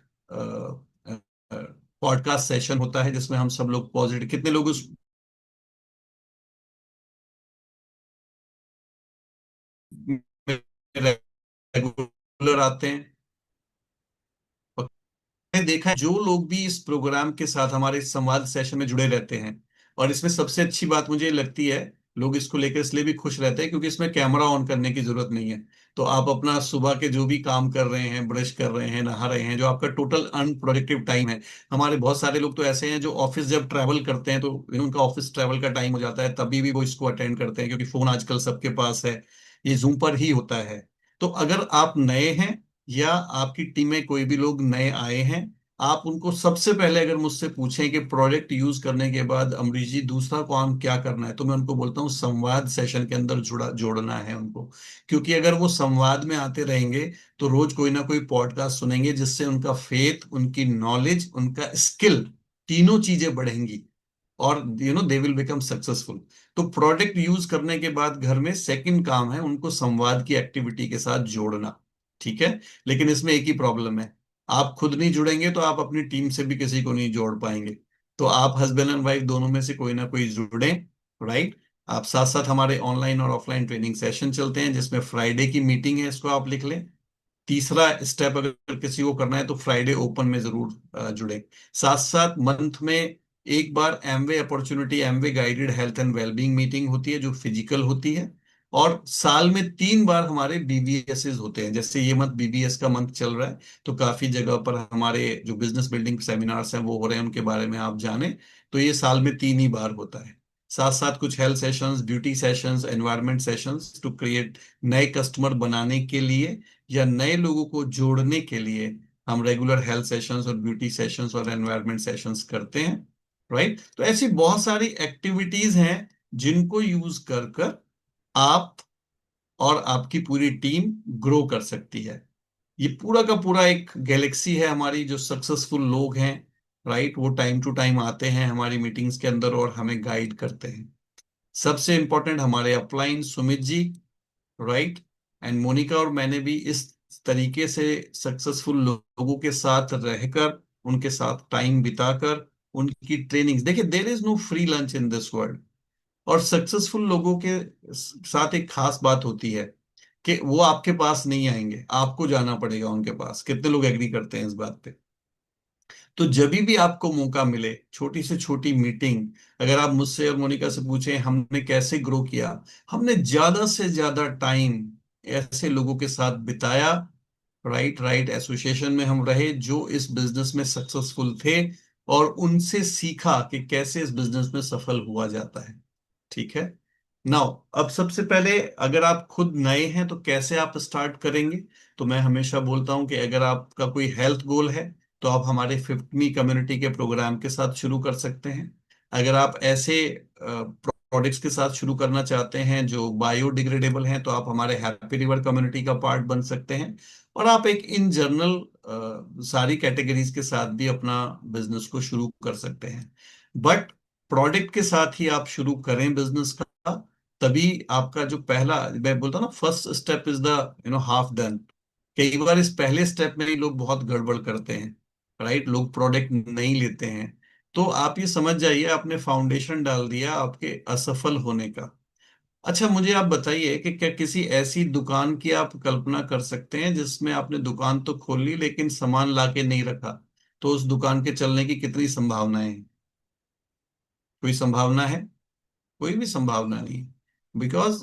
पॉडकास्ट सेशन होता है, जिसमें हम सब लोग पॉजिटिव, कितने लोग उस रेगुलर आते हैं। मैंने देखा है जो लोग भी इस प्रोग्राम के साथ हमारे इस संवाद सेशन में जुड़े रहते हैं, और इसमें सबसे अच्छी बात मुझे लगती है, लोग इसको लेकर इसलिए भी खुश रहते हैं क्योंकि इसमें कैमरा ऑन करने की जरूरत नहीं है। तो आप अपना सुबह के जो भी काम कर रहे हैं, ब्रश कर रहे हैं, नहा रहे हैं, जो आपका टोटल अनप्रोडक्टिव टाइम है। हमारे बहुत सारे लोग तो ऐसे हैं जो ऑफिस जब ट्रैवल करते हैं, तो उनका ऑफिस ट्रैवल का टाइम हो जाता है, तभी भी वो इसको अटेंड करते हैं, क्योंकि फोन आजकल सबके पास है, ये जूम पर ही होता है। तो अगर आप नए हैं या आपकी टीम में कोई भी लोग नए आए हैं, आप उनको सबसे पहले अगर मुझसे पूछें कि प्रोडक्ट यूज करने के बाद अमरीश जी दूसरा काम क्या करना है, तो मैं उनको बोलता हूँ संवाद सेशन के अंदर जुड़ा जोड़ना है उनको। क्योंकि अगर वो संवाद में आते रहेंगे तो रोज कोई ना कोई पॉडकास्ट सुनेंगे, जिससे उनका फेथ, उनकी नॉलेज, उनका स्किल, तीनों चीजें बढ़ेंगी, और दे विल बिकम सक्सेसफुल। तो प्रोडक्ट यूज करने के बाद घर में सेकंड काम है उनको संवाद की एक्टिविटी के साथ जोड़ना। ठीक है। लेकिन इसमें एक ही प्रॉब्लम है, आप खुद नहीं जुड़ेंगे तो आप अपनी टीम से भी किसी को नहीं जोड़ पाएंगे। तो आप हस्बैंड एंड वाइफ दोनों में से कोई ना कोई जुड़े। राइट। आप साथ साथ हमारे ऑनलाइन और ऑफलाइन ट्रेनिंग सेशन चलते हैं, जिसमें फ्राइडे की मीटिंग है, इसको आप लिख लें। तीसरा स्टेप अगर किसी को करना है तो फ्राइडे ओपन में जरूर जुड़े। साथ साथ मंथ में एक बार Amway opportunity, Amway guided health and wellbeing meeting होती है, जो फिजिकल होती है। और साल में 3 बार हमारे बीबीएस होते हैं। जैसे ये मंथ बीबीएस का मंथ चल रहा है, तो काफी जगह पर हमारे जो बिजनेस बिल्डिंग सेमिनार्स हैं वो हो रहे हैं, उनके बारे में आप जाने। तो ये साल में 3 ही बार होता है। साथ साथ कुछ health sessions, beauty sessions, environment sessions to create नए कस्टमर बनाने के लिए या नए लोगों को जोड़ने के लिए हम रेगुलर हेल्थ सेशंस और ब्यूटी सेशंस और एनवायरनमेंट सेशंस करते हैं। राइट। तो ऐसी बहुत सारी एक्टिविटीज हैं जिनको यूज कर कर आप और आपकी पूरी टीम ग्रो कर सकती है। ये पूरा का पूरा एक गैलेक्सी है हमारी, जो सक्सेसफुल लोग हैं, राइट, वो टाइम टू टाइम आते हैं हमारी मीटिंग्स के अंदर और हमें गाइड करते हैं। सबसे इंपॉर्टेंट हमारे upline Sumit ji, right, and Monica और मैंने भी इस तरीके से सक्सेसफुल लोगों के साथ रहकर, उनके साथ टाइम बिताकर, उनकी ट्रेनिंग्स, देखिए there is no free lunch in this world. और सक्सेसफुल लोगों के साथ एक खास बात होती है कि वो आपके पास नहीं आएंगे, आपको जाना पड़ेगा उनके पास। कितने लोग एग्री करते हैं इस बात पे? तो जब भी आपको मौका मिले, छोटी से छोटी मीटिंग, अगर आप मुझसे और मोनिका से पूछें हमने कैसे ग्रो किया, हमने ज्यादा से ज्यादा टाइम ऐसे लोगों के साथ बिताया, राइट राइट, एसोसिएशन में हम रहे जो इस बिजनेस में सक्सेसफुल थे, और उनसे सीखा कि कैसे इस बिजनेस में सफल हुआ जाता है। ठीक है। नाउ, अब सबसे पहले, अगर आप खुद नए हैं तो कैसे आप स्टार्ट करेंगे? तो मैं हमेशा बोलता हूं कि अगर आपका कोई हेल्थ गोल है तो आप हमारे फिफ्टमी कम्युनिटी के प्रोग्राम के साथ शुरू कर सकते हैं। अगर आप ऐसे प्रोडक्ट्स के साथ शुरू करना चाहते हैं जो बायोडिग्रेडेबल हैं, तो आप हमारे हैप्पी रिवर कम्युनिटी का पार्ट बन सकते हैं। और आप एक इन जनरल सारी कैटेगरीज के साथ भी अपना बिजनेस को शुरू कर सकते हैं। बट प्रोडक्ट के साथ ही आप शुरू करें बिजनेस का, तभी आपका जो पहला, मैं बोलता हूं ना, first step is the half done. कई बार इस पहले स्टेप में ही लोग बहुत गड़बड़ करते हैं, राइट, लोग प्रोडक्ट नहीं लेते हैं। तो आप ये समझ जाइए आपने फाउंडेशन डाल दिया आपके असफल होने का। अच्छा, मुझे आप बताइए कि क्या किसी ऐसी दुकान की आप कल्पना कर सकते हैं जिसमें आपने दुकान तो खोल ली लेकिन सामान लाके नहीं रखा? तो उस दुकान के चलने की कितनी संभावनाएं हैं? कोई संभावना है? कोई भी संभावना नहीं। Because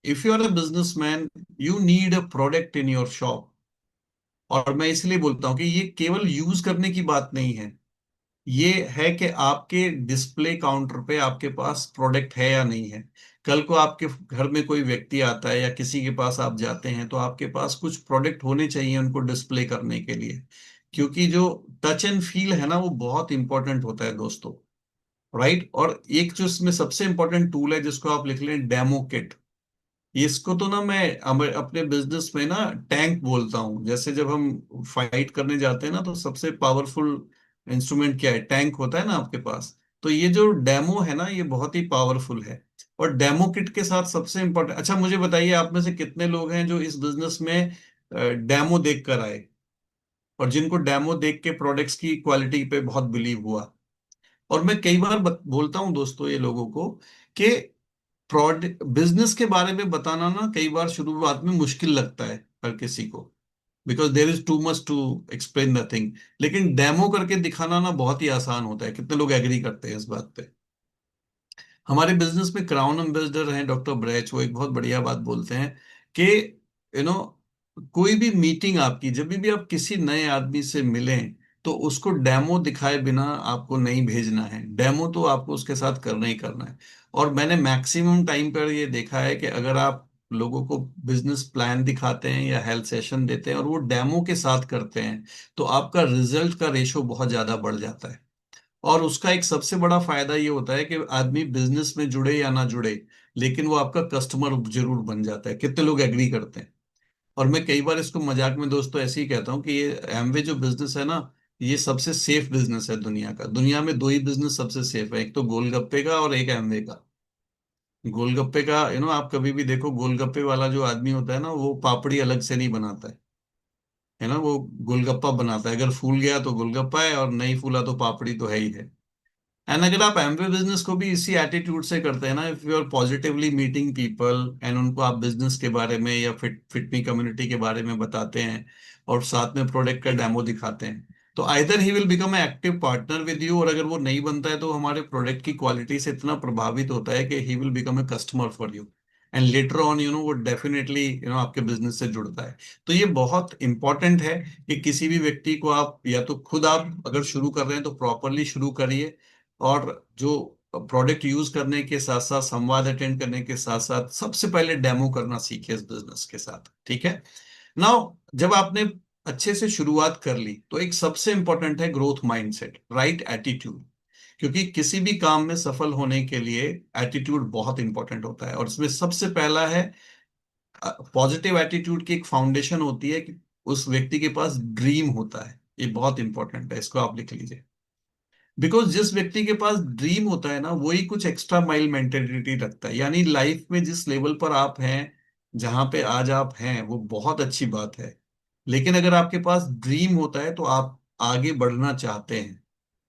if you are a businessman, you need a product in your shop. और मैं इसलिए बोलता हूं कि ये केवल यूज करने की बात नहीं है, ये है कि आपके डिस्प्ले काउंटर पे आपके पास प्रोडक्ट है या नहीं है। कल को आपके घर में कोई व्यक्ति आता है या किसी के पास आप जाते हैं, तो आपके पास कुछ प्रोडक्ट होने चाहिए उनको डिस्प्ले करने के लिए। क्योंकि जो टच एंड फील है ना, वो बहुत इंपॉर्टेंट होता है दोस्तों। राइट। और एक जो इसमें सबसे इंपॉर्टेंट टूल है जिसको आप लिख लें, डेमो किट। इसको तो ना मैं अपने बिजनेस में ना टैंक बोलता हूँ। जैसे जब हम फाइट करने जाते हैं ना, तो सबसे पावरफुल इंस्ट्रूमेंट क्या है? टैंक होता है ना आपके पास। तो ये जो डेमो है ना, ये बहुत ही पावरफुल है। और डेमो किट के साथ सबसे इम्पोर्टेंट, अच्छा मुझे बताइए, आप में से कितने लोग हैं जो इस बिजनेस में डेमो देख कर आए, और जिनको डेमो देख के प्रोडक्ट्स की क्वालिटी पे बहुत बिलीव हुआ? और मैं कई बार बोलता हूं दोस्तों ये लोगों को कि प्रोडक्ट बिजनेस के बारे में बताना ना कई बार शुरुआत में मुश्किल लगता है हर किसी को, because there is too much to explain nothing. लेकिन डेमो करके दिखाना ना बहुत ही आसान होता है। कितने लोग एग्री करते हैं इस बात पे? हमारे बिजनेस में क्राउन एम्बेसडर हैं डॉक्टर ब्रैच, वो एक बहुत बढ़िया बात बोलते हैं कि यू नो कोई भी मीटिंग आपकी, जब भी आप किसी नए आदमी से मिलें, तो उसको डेमो दिखाए बिना आपको नहीं भेजना है। डेमो तो आपको उसके साथ करना ही करना है। और मैंने मैक्सिमम टाइम पर ये देखा है कि अगर आप लोगों को बिजनेस प्लान दिखाते हैं या हेल्थ सेशन देते हैं और वो डेमो के साथ करते हैं, तो आपका रिजल्ट का रेशो बहुत ज्यादा बढ़ जाता है। और उसका एक सबसे बड़ा फायदा ये होता है कि आदमी बिजनेस में जुड़े या ना जुड़े, लेकिन वो आपका कस्टमर जरूर बन जाता है। कितने लोग एग्री करते हैं? और मैं कई बार इसको मजाक में दोस्तों ऐसे ही कहता हूँ कि ये एमवे जो बिजनेस है ना, ये सबसे सेफ बिजनेस है दुनिया का। दुनिया में दो ही बिजनेस सबसे सेफ है, एक तो गोलगप्पे का और एक एमवे का। गोलगप्पे का आप कभी भी देखो, गोलगप्पे वाला जो आदमी होता है ना, वो पापड़ी अलग से नहीं बनाता है ना, वो गोलगप्पा बनाता है। अगर फूल गया तो गोलगप्पा है, और नहीं फूला तो पापड़ी तो है ही है। एंड अगर आप एमवे बिजनेस को भी इसी एटीट्यूड से करते हैं ना, if you are positively meeting people and उनको आप बिजनेस के बारे में या फिटमी कम्युनिटी के बारे में बताते हैं, और साथ में प्रोडक्ट का डेमो दिखाते हैं, तो either he will become a active partner with you, और अगर वो नहीं बनता है तो हमारे प्रोडक्ट की क्वालिटी से इतना प्रभावित होता है कि he will become a customer for you. And later on वो डेफिनेटली आपके बिजनेस से जुड़ता है। तो ये बहुत इंपॉर्टेंट है कि किसी भी व्यक्ति को आप, या तो खुद आप अगर शुरू कर रहे हैं तो प्रॉपरली शुरू करिए, और जो प्रोडक्ट यूज करने के साथ साथ, संवाद अटेंड करने के साथ साथ, सबसे पहले डेमो करना सीखे इस बिजनेस के साथ। ठीक है। नाउ जब आपने अच्छे से शुरुआत कर ली, तो एक सबसे इंपॉर्टेंट है ग्रोथ माइंडसेट, राइट एटीट्यूड। क्योंकि किसी भी काम में सफल होने के लिए एटीट्यूड बहुत इंपॉर्टेंट होता है, और इसमें सबसे पहला है पॉजिटिव एटीट्यूड की एक फाउंडेशन होती है कि उस व्यक्ति के पास ड्रीम होता है। ये बहुत इंपॉर्टेंट है, इसको आप लिख लीजिए। बिकॉज जिस व्यक्ति के पास ड्रीम होता है ना, वही कुछ एक्स्ट्रा माइल मेंटेलिटी रखता है। यानी लाइफ में जिस लेवल पर आप हैं, जहां पे आज आप हैं, वो बहुत अच्छी बात है। लेकिन अगर आपके पास ड्रीम होता है तो आप आगे बढ़ना चाहते हैं।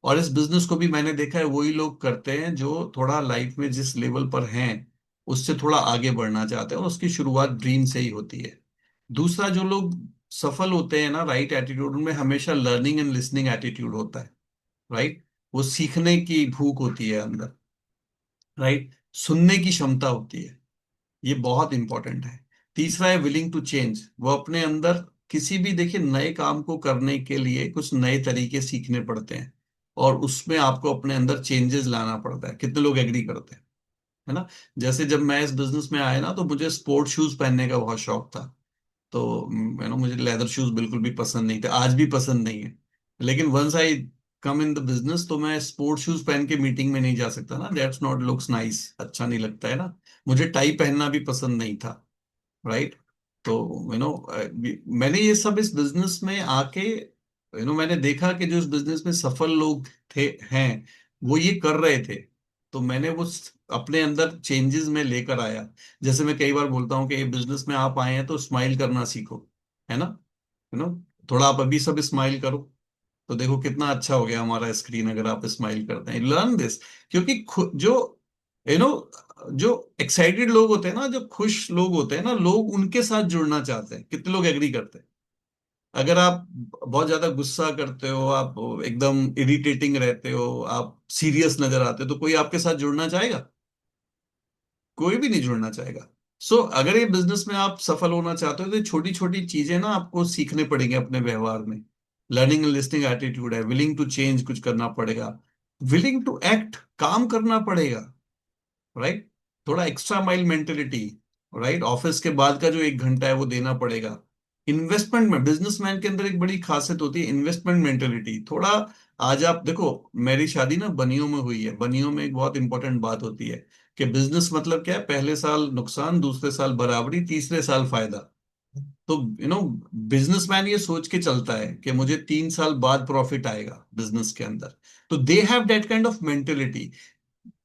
और इस बिजनेस को भी मैंने देखा है, वही लोग करते हैं जो थोड़ा लाइफ में जिस लेवल पर हैं उससे थोड़ा आगे बढ़ना चाहते हैं, और उसकी शुरुआत ड्रीम से ही होती है। दूसरा, जो लोग सफल होते हैं ना राइट एटीट्यूड में, हमेशा लर्निंग एंड लिसनिंग एटीट्यूड होता है। राइट। वो सीखने की भूख होती है अंदर। राइट। सुनने की क्षमता होती है। ये बहुत इंपॉर्टेंट है। तीसरा है विलिंग टू चेंज। वो अपने अंदर किसी भी, देखिए, नए काम को करने के लिए कुछ नए तरीके सीखने पड़ते हैं, और उसमें आपको अपने अंदर चेंजेस लाना पड़ता है। कितने लोग एग्री करते हैं? है ना। जैसे जब मैं इस बिजनेस में आया ना, तो मुझे स्पोर्ट शूज पहनने का बहुत शौक था। तो मुझे लेदर शूज बिल्कुल भी पसंद नहीं थे, आज भी पसंद नहीं है। लेकिन once I come in the business, तो मैं स्पोर्ट शूज पहन के मीटिंग में नहीं जा सकता ना, दैट्स नॉट लुक्स नाइस, अच्छा नहीं लगता है ना। मुझे टाई पहनना भी पसंद नहीं था। राइट। तो मैंने ये सब इस बिजनेस में आके मैंने देखा कि जो इस बिजनेस में सफल लोग थे हैं, वो ये कर रहे थे। तो मैंने वो अपने अंदर चेंजेस में लेकर आया। जैसे मैं कई बार बोलता हूँ कि ये बिजनेस में आप आए हैं तो स्माइल करना सीखो। है ना। थोड़ा आप अभी सब स्माइल करो, तो देखो कितना अच्छा हो गया हमारा स्क्रीन अगर आप स्माइल करते हैं। Learn this. क्योंकि जो यू नो जो एक्साइटेड लोग होते हैं ना, जो खुश लोग होते हैं ना, लोग उनके साथ जुड़ना चाहते हैं। कितने लोग एग्री करते हैं? अगर आप बहुत ज्यादा गुस्सा करते हो, आप एकदम इरिटेटिंग रहते हो, आप सीरियस नजर आते हो, तो कोई आपके साथ जुड़ना चाहेगा? कोई भी नहीं जुड़ना चाहेगा। अगर ये बिजनेस में आप सफल होना चाहते हो, तो छोटी छोटी चीजें ना आपको सीखने पड़ेंगे अपने व्यवहार में। लर्निंग एंड लिसनिंग एटीट्यूड है, विलिंग टू चेंज, कुछ करना पड़ेगा, विलिंग टू एक्ट, काम करना पड़ेगा। राइट। थोड़ा extra mile mentality. Right. Office के बाद का जो 1 घंटा है वो देना पड़ेगा। इन्वेस्टमेंट में बिजनेसमैन के अंदर एक बड़ी खासियत होती है, इन्वेस्टमेंट मेंटेलिटी। थोड़ा आज आप देखो, मेरी शादी ना बनियों में हुई है। बनियों में एक बहुत इंपॉर्टेंट बात होती है कि बिजनेस मतलब क्या है, पहले साल नुकसान, दूसरे साल बराबरी, तीसरे साल फायदा। तो बिजनेसमैन ये सोच के चलता है कि मुझे 3 साल बाद प्रॉफिट आएगा बिजनेस के अंदर। तो they have that kind of mentality.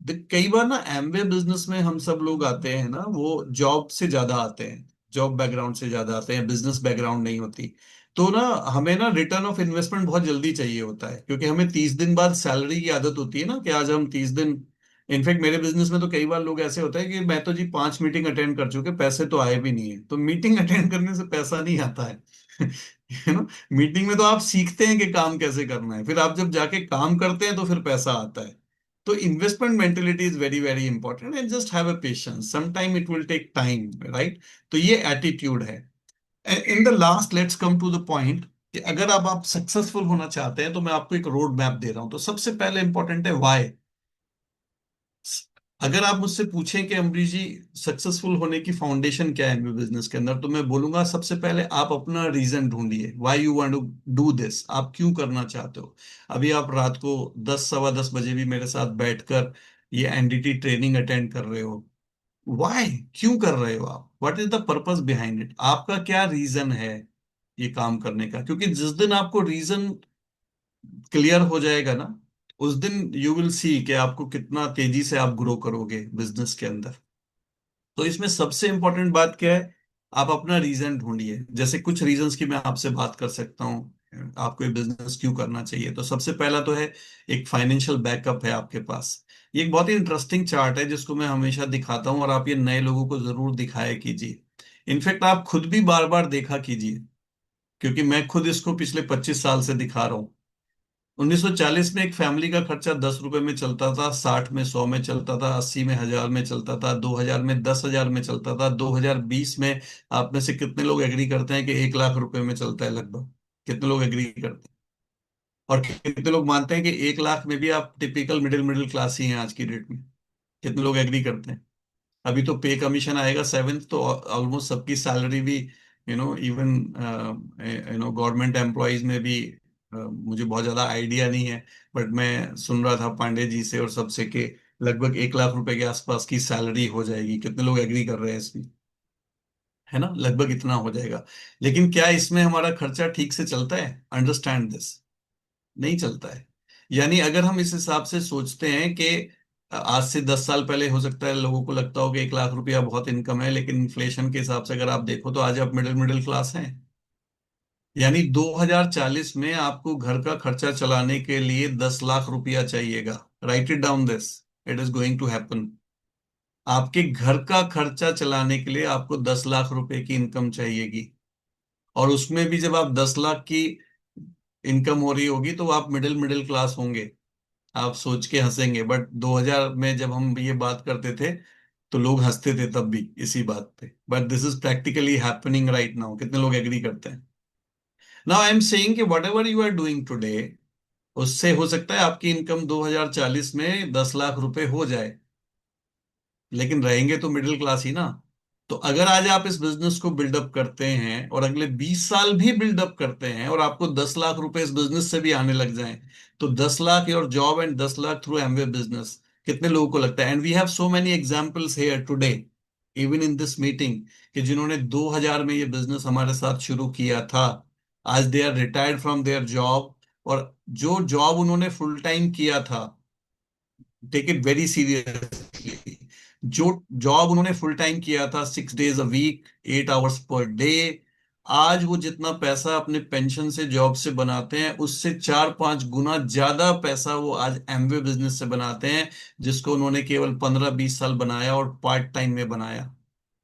कई बार ना एमवे बिजनेस में हम सब लोग आते हैं ना, वो जॉब से ज्यादा आते हैं, जॉब बैकग्राउंड से ज्यादा आते हैं, बिजनेस बैकग्राउंड नहीं होती। तो ना हमें ना रिटर्न ऑफ इन्वेस्टमेंट बहुत जल्दी चाहिए होता है, क्योंकि हमें 30 दिन बाद सैलरी की आदत होती है ना, कि आज हम 30 दिन। इनफैक्ट मेरे बिजनेस में तो कई बार लोग ऐसे होता है कि मैं तो जी 5 मीटिंग अटेंड कर चुके, पैसे तो आए भी नहीं है। तो मीटिंग अटेंड करने से पैसा नहीं आता है। मीटिंग में तो आप सीखते हैं कि काम कैसे करना है, फिर आप जब जाके काम करते हैं तो फिर पैसा आता है। तो investment mentality is very very important, and just have a patience, some time it will take time, right. तो ये एटीट्यूड है। In the last let's come to the point कि अगर अब आप सक्सेसफुल होना चाहते हैं तो मैं आपको एक रोड मैप दे रहा हूं। तो सबसे पहले इंपॉर्टेंट है व्हाई। अगर आप मुझसे पूछें कि अमरीश जी, सक्सेसफुल होने की फाउंडेशन क्या है बिजनेस के अंदर, तो मैं बोलूंगा सबसे पहले आप अपना रीजन ढूंढिए, why you want to do this, आप क्यों करना चाहते हो। अभी आप रात को 10 सवा 10 बजे भी मेरे साथ बैठकर ये एनडीटी ट्रेनिंग अटेंड कर रहे हो। व्हाई, क्यों कर रहे हो आप, what is the purpose behind it, आपका क्या रीजन है ये काम करने का। क्योंकि जिस दिन आपको रीजन क्लियर हो जाएगा ना, उस दिन यू विल सी कि आपको कितना तेजी से आप ग्रो करोगे बिजनेस के अंदर। तो इसमें सबसे इंपॉर्टेंट बात क्या है, आप अपना रीजन ढूंढिए। जैसे कुछ रीजंस की मैं आपसे बात कर सकता हूँ, आपको ये बिजनेस क्यों करना चाहिए। तो सबसे पहला तो है, एक फाइनेंशियल बैकअप है आपके पास। ये एक बहुत ही इंटरेस्टिंग चार्ट है जिसको मैं हमेशा दिखाता हूँ, और आप ये नए लोगों को जरूर दिखाया कीजिए। इनफैक्ट आप खुद भी बार बार देखा कीजिए, क्योंकि मैं खुद इसको पिछले 25 साल से दिखा रहा हूँ। 1940 में एक फैमिली का खर्चा 10 रुपए में चलता था, 60 में 100 में चलता था, 80 में 1000 में चलता था, 2000 में 10,000 में चलता था, 2020 में आप में से कितने लोग एग्री करते हैं कि 1 लाख रुपए में चलता है लगभग। कितने लोग एग्री करते हैं, और कितने लोग मानते हैं कि 1 लाख में भी आप टिपिकल मिडिल मिडिल क्लास ही हैं आज की डेट में। कितने लोग एग्री करते हैं। अभी तो पे कमीशन आएगा 7th, तो ऑलमोस्ट सबकी सैलरी भी, इवन गवर्नमेंट एम्प्लॉयज में भी, मुझे बहुत ज्यादा आइडिया नहीं है, बट मैं सुन रहा था पांडे जी से और सबसे के लगभग 1 लाख रुपए के आसपास की सैलरी हो जाएगी। कितने लोग एग्री कर रहे हैं इसमें, है ना, लगभग इतना हो जाएगा। लेकिन क्या इसमें हमारा खर्चा ठीक से चलता है, अंडरस्टैंड दिस, नहीं चलता है। यानी अगर हम इस हिसाब से सोचते हैं कि आज से 10 साल पहले हो सकता है लोगों को लगता हो कि 1 लाख रुपया बहुत इनकम है, लेकिन इन्फ्लेशन के हिसाब से अगर आप देखो तो आज आप मिडिल मिडिल क्लास हैं। यानी 2040 में आपको घर का खर्चा चलाने के लिए 10 लाख रुपया चाहिएगा। Write it down this, it is going to happen. आपके घर का खर्चा चलाने के लिए आपको 10 लाख रुपए की इनकम चाहिएगी। और उसमें भी जब आप 10 लाख की इनकम हो रही होगी तो आप मिडिल मिडिल क्लास होंगे। आप सोच के हंसेंगे, बट 2000 में जब हम ये बात करते थे तो लोग हंसते थे तब भी इसी बात पे। But this is practically happening right now. कितने लोग एग्री करते हैं। नाउ आई एम सेइंग कि whatever you are doing today, उससे हो सकता है आपकी इनकम 2040 में 10 लाख रुपए हो जाए, लेकिन रहेंगे तो मिडिल क्लास ही ना। तो अगर आज आप इस बिजनेस को बिल्डअप करते हैं और अगले 20 साल भी बिल्डअप करते हैं और आपको 10 लाख रुपए इस बिजनेस से भी आने लग जाएं, तो 10 lakh your job and 10 lakh through Amway business, कितने लोगों को लगता है। And we have so many examples here today, even in this meeting, कि जिन्होंने 2000 में ये बिजनेस हमारे साथ शुरू किया था, आज they are retired from their job. और जो जॉब उन्होंने फुल टाइम किया था, टेक इट वेरी सीरियसली, जो जॉब उन्होंने फुल टाइम किया था, 6 days a week, 8 hours पर डे, आज वो जितना पैसा अपने पेंशन से जॉब से बनाते हैं, उससे 4-5 गुना ज्यादा पैसा वो आज एमवे बिजनेस से बनाते हैं, जिसको उन्होंने केवल 15-20 साल बनाया और पार्ट टाइम में बनाया।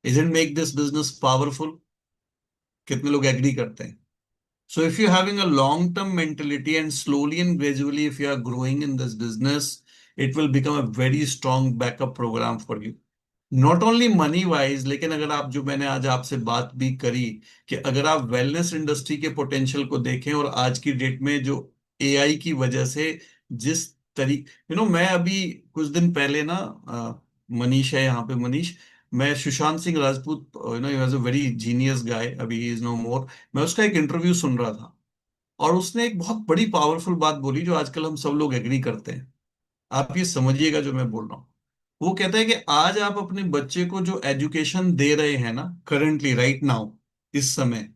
Isn't make this business powerful. कितने लोग एग्री करते हैं। So if you're having a long-term mentality and slowly and gradually if you are growing in this business, it will become a very strong backup program for you. Not only money wise, लेकिन अगर आप, जो मैंने आज आपसे बात भी करी, कि अगर आप वेलनेस इंडस्ट्री के पोटेंशियल को देखें और आज की डेट में जो एआई की वजह से जिस तरीके, मैं अभी कुछ दिन पहले ना, मनीष है यहाँ पे, मनीष, मैं Sushant Singh Rajput, he was a very genius guy, अभी ही इज नो मोर। मैं उसका एक इंटरव्यू सुन रहा था। और उसने एक बहुत बड़ी पावरफुल बात बोली जो आजकल हम सब लोग एग्री करते हैं। आप ये समझिएगा जो मैं बोल रहा हूँ। वो कहता है कि आज आप अपने बच्चे को जो एजुकेशन दे रहे हैं ना, करंटली राइट नाउ, इस समय,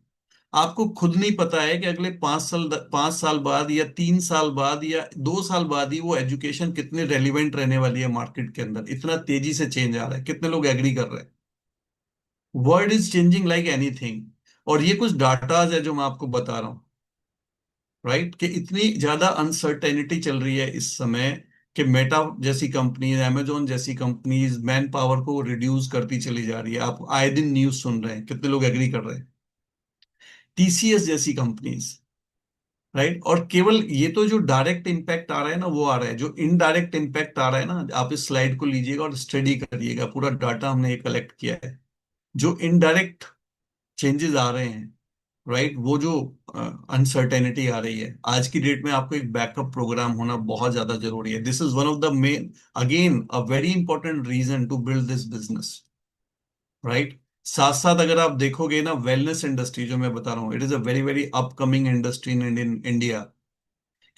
आपको खुद नहीं पता है कि अगले 5 साल, 5 साल बाद या 3 साल बाद या 2 साल बाद ही वो एजुकेशन कितने रेलिवेंट रहने वाली है मार्केट के अंदर। इतना तेजी से चेंज आ रहा है, कितने लोग एग्री कर रहे हैं? World is changing like anything. और ये कुछ डाटाज है जो मैं आपको बता रहा हूँ, राइट, कि इतनी ज्यादा अनसर्टेनिटी चल रही है इस समय कि मेटा जैसी कंपनीज, amazon जैसी कंपनीज मैन पावर को रिड्यूस करती चली जा रही है। आप आए दिन न्यूज सुन रहे हैं, कितने लोग एग्री कर रहे हैं? टीसीएस जैसी कंपनीज, राइट। और केवल ये तो जो डायरेक्ट इम्पैक्ट आ रहा है ना वो आ रहा है, जो इनडायरेक्ट इम्पैक्ट आ रहा है ना, आप इस स्लाइड को लीजिएगा और स्टडी करिएगा, पूरा डाटा हमने ये कलेक्ट किया है। जो इनडायरेक्ट चेंजेस आ रहे हैं, राइट, वो जो अनसर्टेनिटी आ रही है, आज की डेट में आपको एक बैकअप प्रोग्राम होना बहुत ज्यादा जरूरी है। This is one of the main, again a very important reason to build this business, right. साथ साथ अगर आप देखोगे ना, वेलनेस इंडस्ट्री जो मैं बता रहा हूँ, it is a very very upcoming industry in India.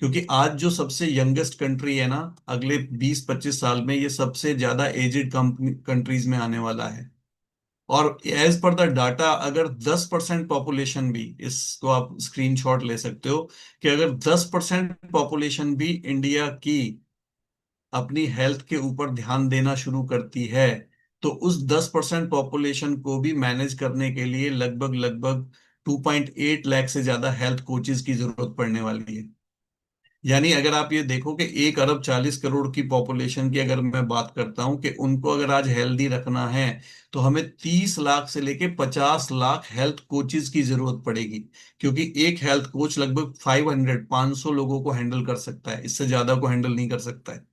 क्योंकि आज जो सबसे यंगेस्ट कंट्री है ना, अगले 20-25 साल में ये सबसे ज्यादा एजिड कंट्रीज में आने वाला है। और एज पर द डाटा, अगर 10% पॉपुलेशन भी, इसको आप स्क्रीनशॉट ले सकते हो, कि अगर 10% पॉपुलेशन भी इंडिया की अपनी हेल्थ के ऊपर ध्यान देना शुरू करती है, तो उस 10% पॉपुलेशन को भी मैनेज करने के लिए लगभग लगभग 2.8 लाख से ज्यादा हेल्थ कोचेज की जरूरत पड़ने वाली है। यानी अगर आप ये देखो कि 1 अरब 40 करोड़ की पॉपुलेशन की अगर मैं बात करता हूं कि उनको अगर आज हेल्दी रखना है, तो हमें 30 लाख से लेके 50 लाख हेल्थ कोचेज की जरूरत पड़ेगी। क्योंकि एक हेल्थ कोच लगभग 500 लोगों को हैंडल कर सकता है, इससे ज्यादा को हैंडल नहीं कर सकता है।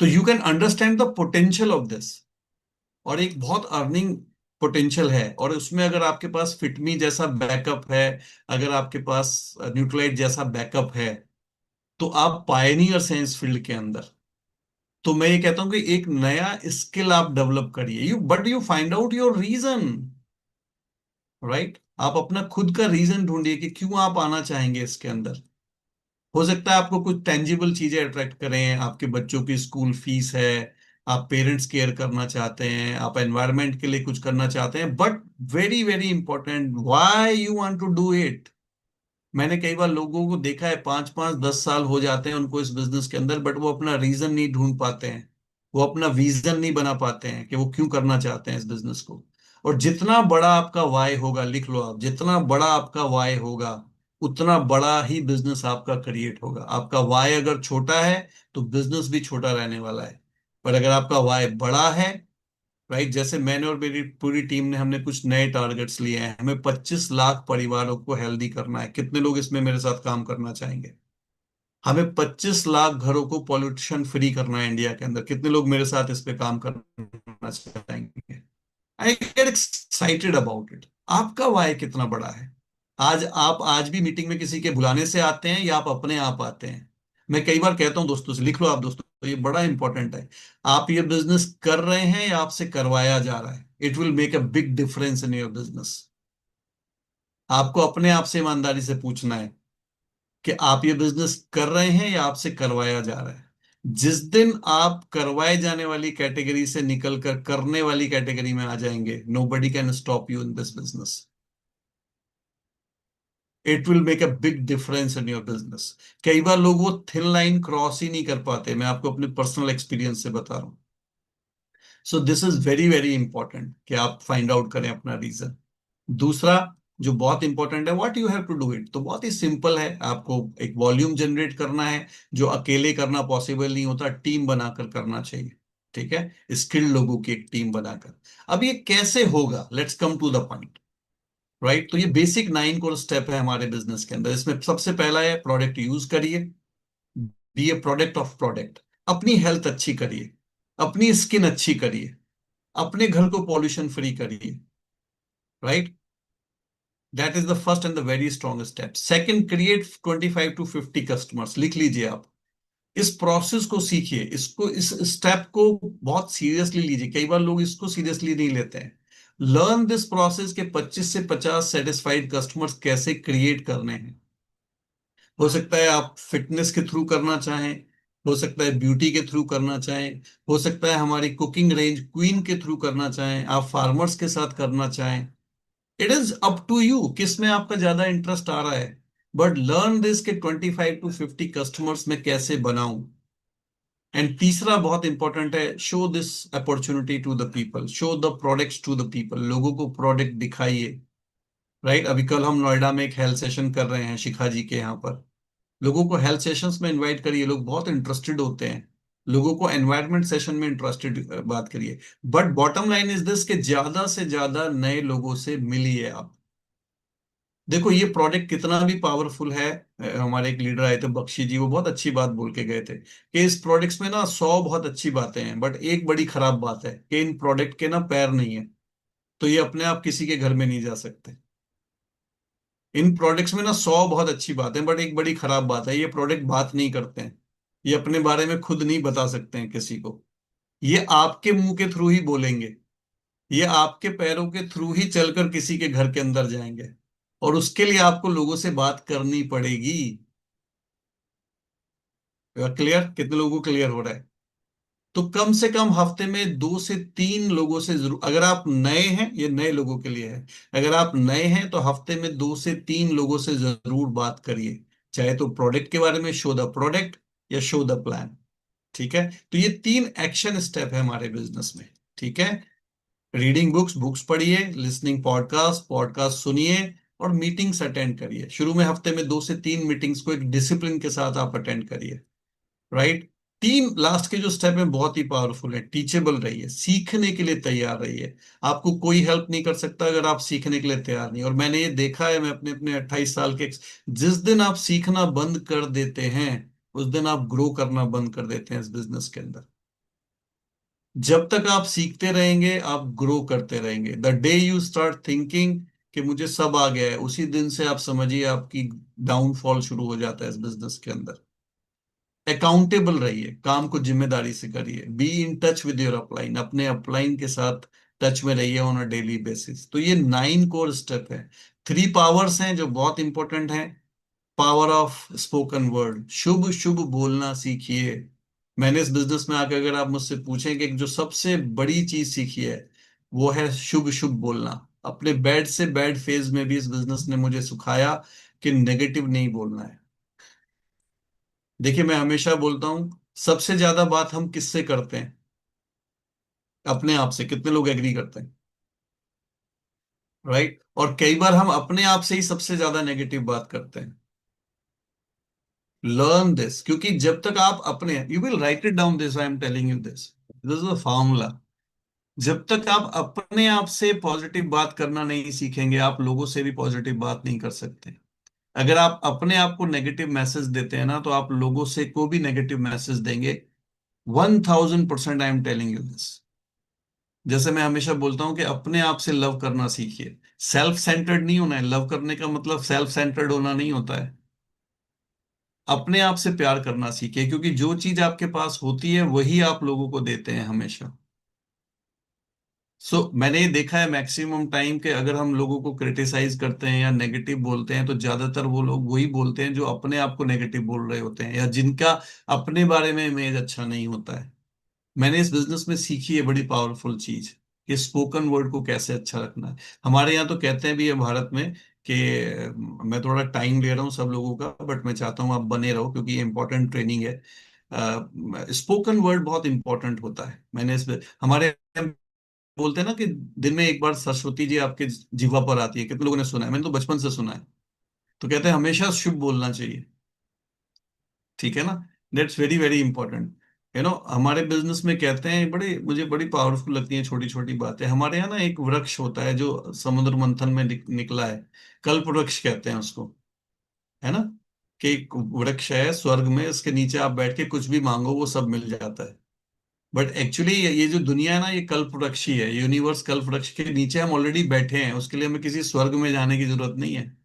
तो you can understand the potential of this. और एक बहुत अर्निंग पोटेंशियल है, और उसमें अगर आपके पास फिटमी जैसा बैकअप है, अगर आपके पास न्यूट्रलाइट जैसा बैकअप है, तो आप पायनियर्स हैं इस फील्ड के अंदर। तो मैं ये कहता हूं कि एक नया स्किल आप डेवलप करिए, you find out your reason, right. आप अपना खुद का रीजन ढूंढिए कि क्यों आप आना चाहेंगे इसके अंदर। हो सकता है आपको कुछ टेंजिबल चीजें अट्रैक्ट करें, आपके बच्चों की स्कूल फीस है, आप पेरेंट्स केयर करना चाहते हैं, आप एनवायरनमेंट के लिए कुछ करना चाहते हैं, but very very important, why you want to do it. मैंने कई बार लोगों को देखा है, 5-5 10 साल हो जाते हैं उनको इस बिजनेस के अंदर, बट वो अपना रीजन नहीं ढूंढ पाते हैं, वो अपना विजन नहीं बना पाते हैं कि वो क्यों करना चाहते हैं इस बिजनेस को। और जितना बड़ा आपका वाई होगा, लिख लो आप, जितना बड़ा आपका वाई होगा, उतना बड़ा ही बिजनेस आपका क्रिएट होगा। आपका वाई अगर छोटा है तो बिजनेस भी छोटा रहने वाला है। पर अगर आपका वाई बड़ा है, राइट, जैसे मैंने और मेरी पूरी टीम ने, हमने कुछ नए टारगेट्स लिए हैं। हमें 25 लाख परिवारों को हेल्दी करना है। कितने लोग इसमें मेरे साथ काम करना चाहेंगे? हमें 25 लाख घरों को पॉल्यूशन फ्री करना है इंडिया के अंदर। कितने लोग मेरे साथ इस पे काम करना चाहेंगे? I get excited about it. आपका वाय कितना बड़ा है? आज भी मीटिंग में किसी के बुलाने से आते हैं या आप अपने आप आते हैं? मैं कई बार कहता हूं दोस्तों से, लिख लो आप दोस्तों, तो ये बड़ा इंपॉर्टेंट है। आप ये बिजनेस कर रहे हैं या आपसे करवाया जा रहा है? It will make a big difference in your business. आपको अपने आप से ईमानदारी से पूछना है कि आप ये बिजनेस कर रहे हैं या आपसे करवाया जा रहा है। जिस दिन आप करवाए जाने वाली कैटेगरी से निकलकर करने वाली कैटेगरी में आ जाएंगे, nobody can stop you in this business. It will make a big difference in your business. कई बार लोग वो थिन लाइन क्रॉस ही नहीं कर पाते, मैं आपको अपने पर्सनल एक्सपीरियंस से बता रहा हूँ। सो this is very very important कि आप फाइंड आउट करें अपना रीजन। दूसरा जो बहुत इंपॉर्टेंट है, what you have to do it, तो बहुत ही सिंपल है। आपको एक वॉल्यूम जनरेट करना है, जो अकेले करना पॉसिबल नहीं होता, टीम बनाकर करना चाहिए। ठीक है, स्किल्ड लोगों की एक टीम बनाकर। अब ये कैसे होगा, let's come to the point, right. तो ये बेसिक 9 कोर स्टेप है हमारे बिजनेस के अंदर। इसमें सबसे पहला है, प्रोडक्ट यूज करिए, be a product of product. अपनी हेल्थ अच्छी करिए, अपनी स्किन अच्छी करिए, अपने घर को पॉल्यूशन फ्री करिए, right. That is the first and the very strong step. Second, create 25 to 50 customers. लिख लीजिए आप, इस प्रोसेस को सीखिए, इसको, इस स्टेप को बहुत सीरियसली लीजिए। कई बार लोग इसको सीरियसली नहीं लेते हैं। लर्न दिस प्रोसेस के 25 से 50 सेटिस्फाइड कस्टमर्स कैसे क्रिएट करने हैं। हो सकता है आप फिटनेस के थ्रू करना चाहें, हो सकता है ब्यूटी के थ्रू करना चाहें, हो सकता है हमारी कुकिंग रेंज क्वीन के थ्रू करना चाहें, आप फार्मर्स के साथ करना चाहें। It is up to you किस में आपका ज्यादा इंटरेस्ट आ रहा है। बट लर्न दिस के 25 to 50 कस्टमर्स में कैसे बनाऊं। एंड तीसरा बहुत इंपॉर्टेंट है, show this opportunity to the people, show the products to the people, लोगों को प्रोडक्ट दिखाइए। राइट, अभी कल हम नोएडा में एक हेल्थ सेशन कर रहे हैं शिखा जी के यहाँ पर। लोगों को हेल्थ सेशंस में इनवाइट करिए, लोग बहुत इंटरेस्टेड होते हैं। लोगों को एनवायरनमेंट सेशन में इंटरेस्टेड बात करिए। But bottom line is this कि ज्यादा से ज्यादा नए लोगों से मिलिए आप। देखो ये प्रोडक्ट कितना भी पावरफुल है। हमारे एक लीडर आए थे बख्शी जी, वो बहुत अच्छी बात बोल के गए थे कि इस प्रोडक्ट्स में ना 100 बहुत अच्छी बातें हैं, बट एक बड़ी खराब बात है कि इन प्रोडक्ट के ना पैर नहीं है। तो ये अपने आप किसी के घर में नहीं जा सकते। इन प्रोडक्ट्स में ना 100 बहुत अच्छी बातें, बट एक बड़ी खराब बात है, ये प्रोडक्ट बात नहीं करते हैं। ये अपने बारे में खुद नहीं बता सकते हैं किसी को। ये आपके मुंह के थ्रू ही बोलेंगे। ये आपके पैरों के थ्रू ही चलकर किसी के घर के अंदर जाएंगे। और उसके लिए आपको लोगों से बात करनी पड़ेगी। क्लियर? कितने लोगों को क्लियर हो रहा है? तो कम से कम हफ्ते में 2 से 3 लोगों से जरूर, अगर आप नए हैं, ये नए लोगों के लिए है। अगर आप नए हैं तो हफ्ते में 2 से 3 लोगों से जरूर बात करिए। चाहे तो प्रोडक्ट के बारे में, शो द प्रोडक्ट या शो द प्लान। ठीक है, तो ये 3 एक्शन स्टेप है हमारे बिजनेस में। ठीक है, रीडिंग बुक्स, बुक्स पढ़िए, लिसनिंग पॉडकास्ट, पॉडकास्ट सुनिए, और मीटिंग्स अटेंड करिए। शुरू में हफ्ते में 2 से 3 मीटिंग्स को एक डिसिप्लिन के साथ आप अटेंड करिए। राइट। 3 लास्ट के जो स्टेप है बहुत ही पावरफुल है। टीचेबल रहिए, सीखने के लिए तैयार रहिए। आपको कोई हेल्प नहीं कर सकता अगर आप सीखने के लिए तैयार नहीं। और मैंने ये देखा है, मैं अपने अपने 28 साल के, जिस दिन आप सीखना बंद कर देते हैं उस दिन आप ग्रो करना बंद कर देते हैं इस बिजनेस के अंदर। जब तक आप सीखते रहेंगे आप ग्रो करते रहेंगे। The day you start thinking कि मुझे सब आ गया है, उसी दिन से आप समझिए आपकी डाउनफॉल शुरू हो जाता है इस बिजनेस के अंदर। अकाउंटेबल रहिए, काम को जिम्मेदारी से करिए। Be in touch with your upline, अपने अपलाइन के साथ टच में रहिए ऑन अ डेली बेसिस। तो ये 9 कोर स्टेप है। 3 पावर्स हैं जो बहुत इंपॉर्टेंट हैं। पावर ऑफ स्पोकन वर्ड, शुभ शुभ बोलना सीखिए। मैंने इस बिजनेस में आकर अगर आप मुझसे पूछें कि जो सबसे बड़ी चीज सीखी है वो है शुभ शुभ बोलना। अपने बैड से बैड फेज में भी इस बिजनेस ने मुझे सिखाया कि नेगेटिव नहीं बोलना है। देखिए मैं हमेशा बोलता हूं, सबसे ज्यादा बात हम किससे करते हैं? अपने आप से। कितने लोग एग्री करते हैं? राइट। और कई बार हम अपने आप से ही सबसे ज्यादा नेगेटिव बात करते हैं। लर्न दिस, क्योंकि जब तक आप अपने, you will write it down, this I am telling you this, this is a formula. जब तक आप अपने आप से पॉजिटिव बात करना नहीं सीखेंगे आप लोगों से भी पॉजिटिव बात नहीं कर सकते। अगर आप अपने आप को नेगेटिव मैसेज देते हैं ना तो आप लोगों से को भी नेगेटिव मैसेज देंगे। 1000% I am telling you this. जैसे मैं हमेशा बोलता हूं कि अपने आप से लव करना सीखिए। सेल्फ सेंटर्ड नहीं होना है। लव करने का मतलब सेल्फ सेंटर्ड होना नहीं होता है। अपने आप से प्यार करना सीखिए, क्योंकि जो चीज आपके पास होती है वही आप लोगों को देते हैं हमेशा। मैंने ये देखा है मैक्सिमम टाइम के अगर हम लोगों को क्रिटिसाइज करते हैं या नेगेटिव बोलते हैं तो ज्यादातर वो लोग वही बोलते हैं जो अपने आप को नेगेटिव बोल रहे होते हैं या जिनका अपने बारे में इमेज अच्छा नहीं होता है। मैंने इस बिजनेस में सीखी है बड़ी पावरफुल चीज कि स्पोकन वर्ड को कैसे अच्छा रखना है। हमारे यहाँ तो कहते हैं भी है भारत में कि मैं थोड़ा टाइम ले रहा हूँ सब लोगों का, बट मैं चाहता हूँ आप बने रहो क्योंकि ये इंपॉर्टेंट ट्रेनिंग है। स्पोकन वर्ड बहुत इंपॉर्टेंट होता है। मैंने इस हमारे यहाँ बोलते हैं ना कि दिन में एक बार सरस्वती जी आपके जीवा पर आती है। कितने लोगों ने सुना है? मैंने तो बचपन से सुना है। तो कहते हैं हमेशा शुभ बोलना चाहिए। ठीक है ना? That's very very important. हमारे बिजनेस में कहते हैं, बड़े मुझे बड़ी पावरफुल लगती हैं छोटी छोटी बातें। हमारे यहाँ ना एक वृक्ष होता है जो समुद्र मंथन में निकला है। कल्प वृक्ष कहते हैं उसको। है ना? कि एक वृक्ष है स्वर्ग में, उसके नीचे आप बैठ के कुछ भी मांगो वो सब मिल जाता है। बट एक्चुअली ये जो दुनिया है ना ये कल्प वृक्ष ही है। यूनिवर्स कल्प वृक्ष के नीचे हम ऑलरेडी बैठे हैं, उसके लिए हमें किसी स्वर्ग में जाने की जरूरत नहीं है।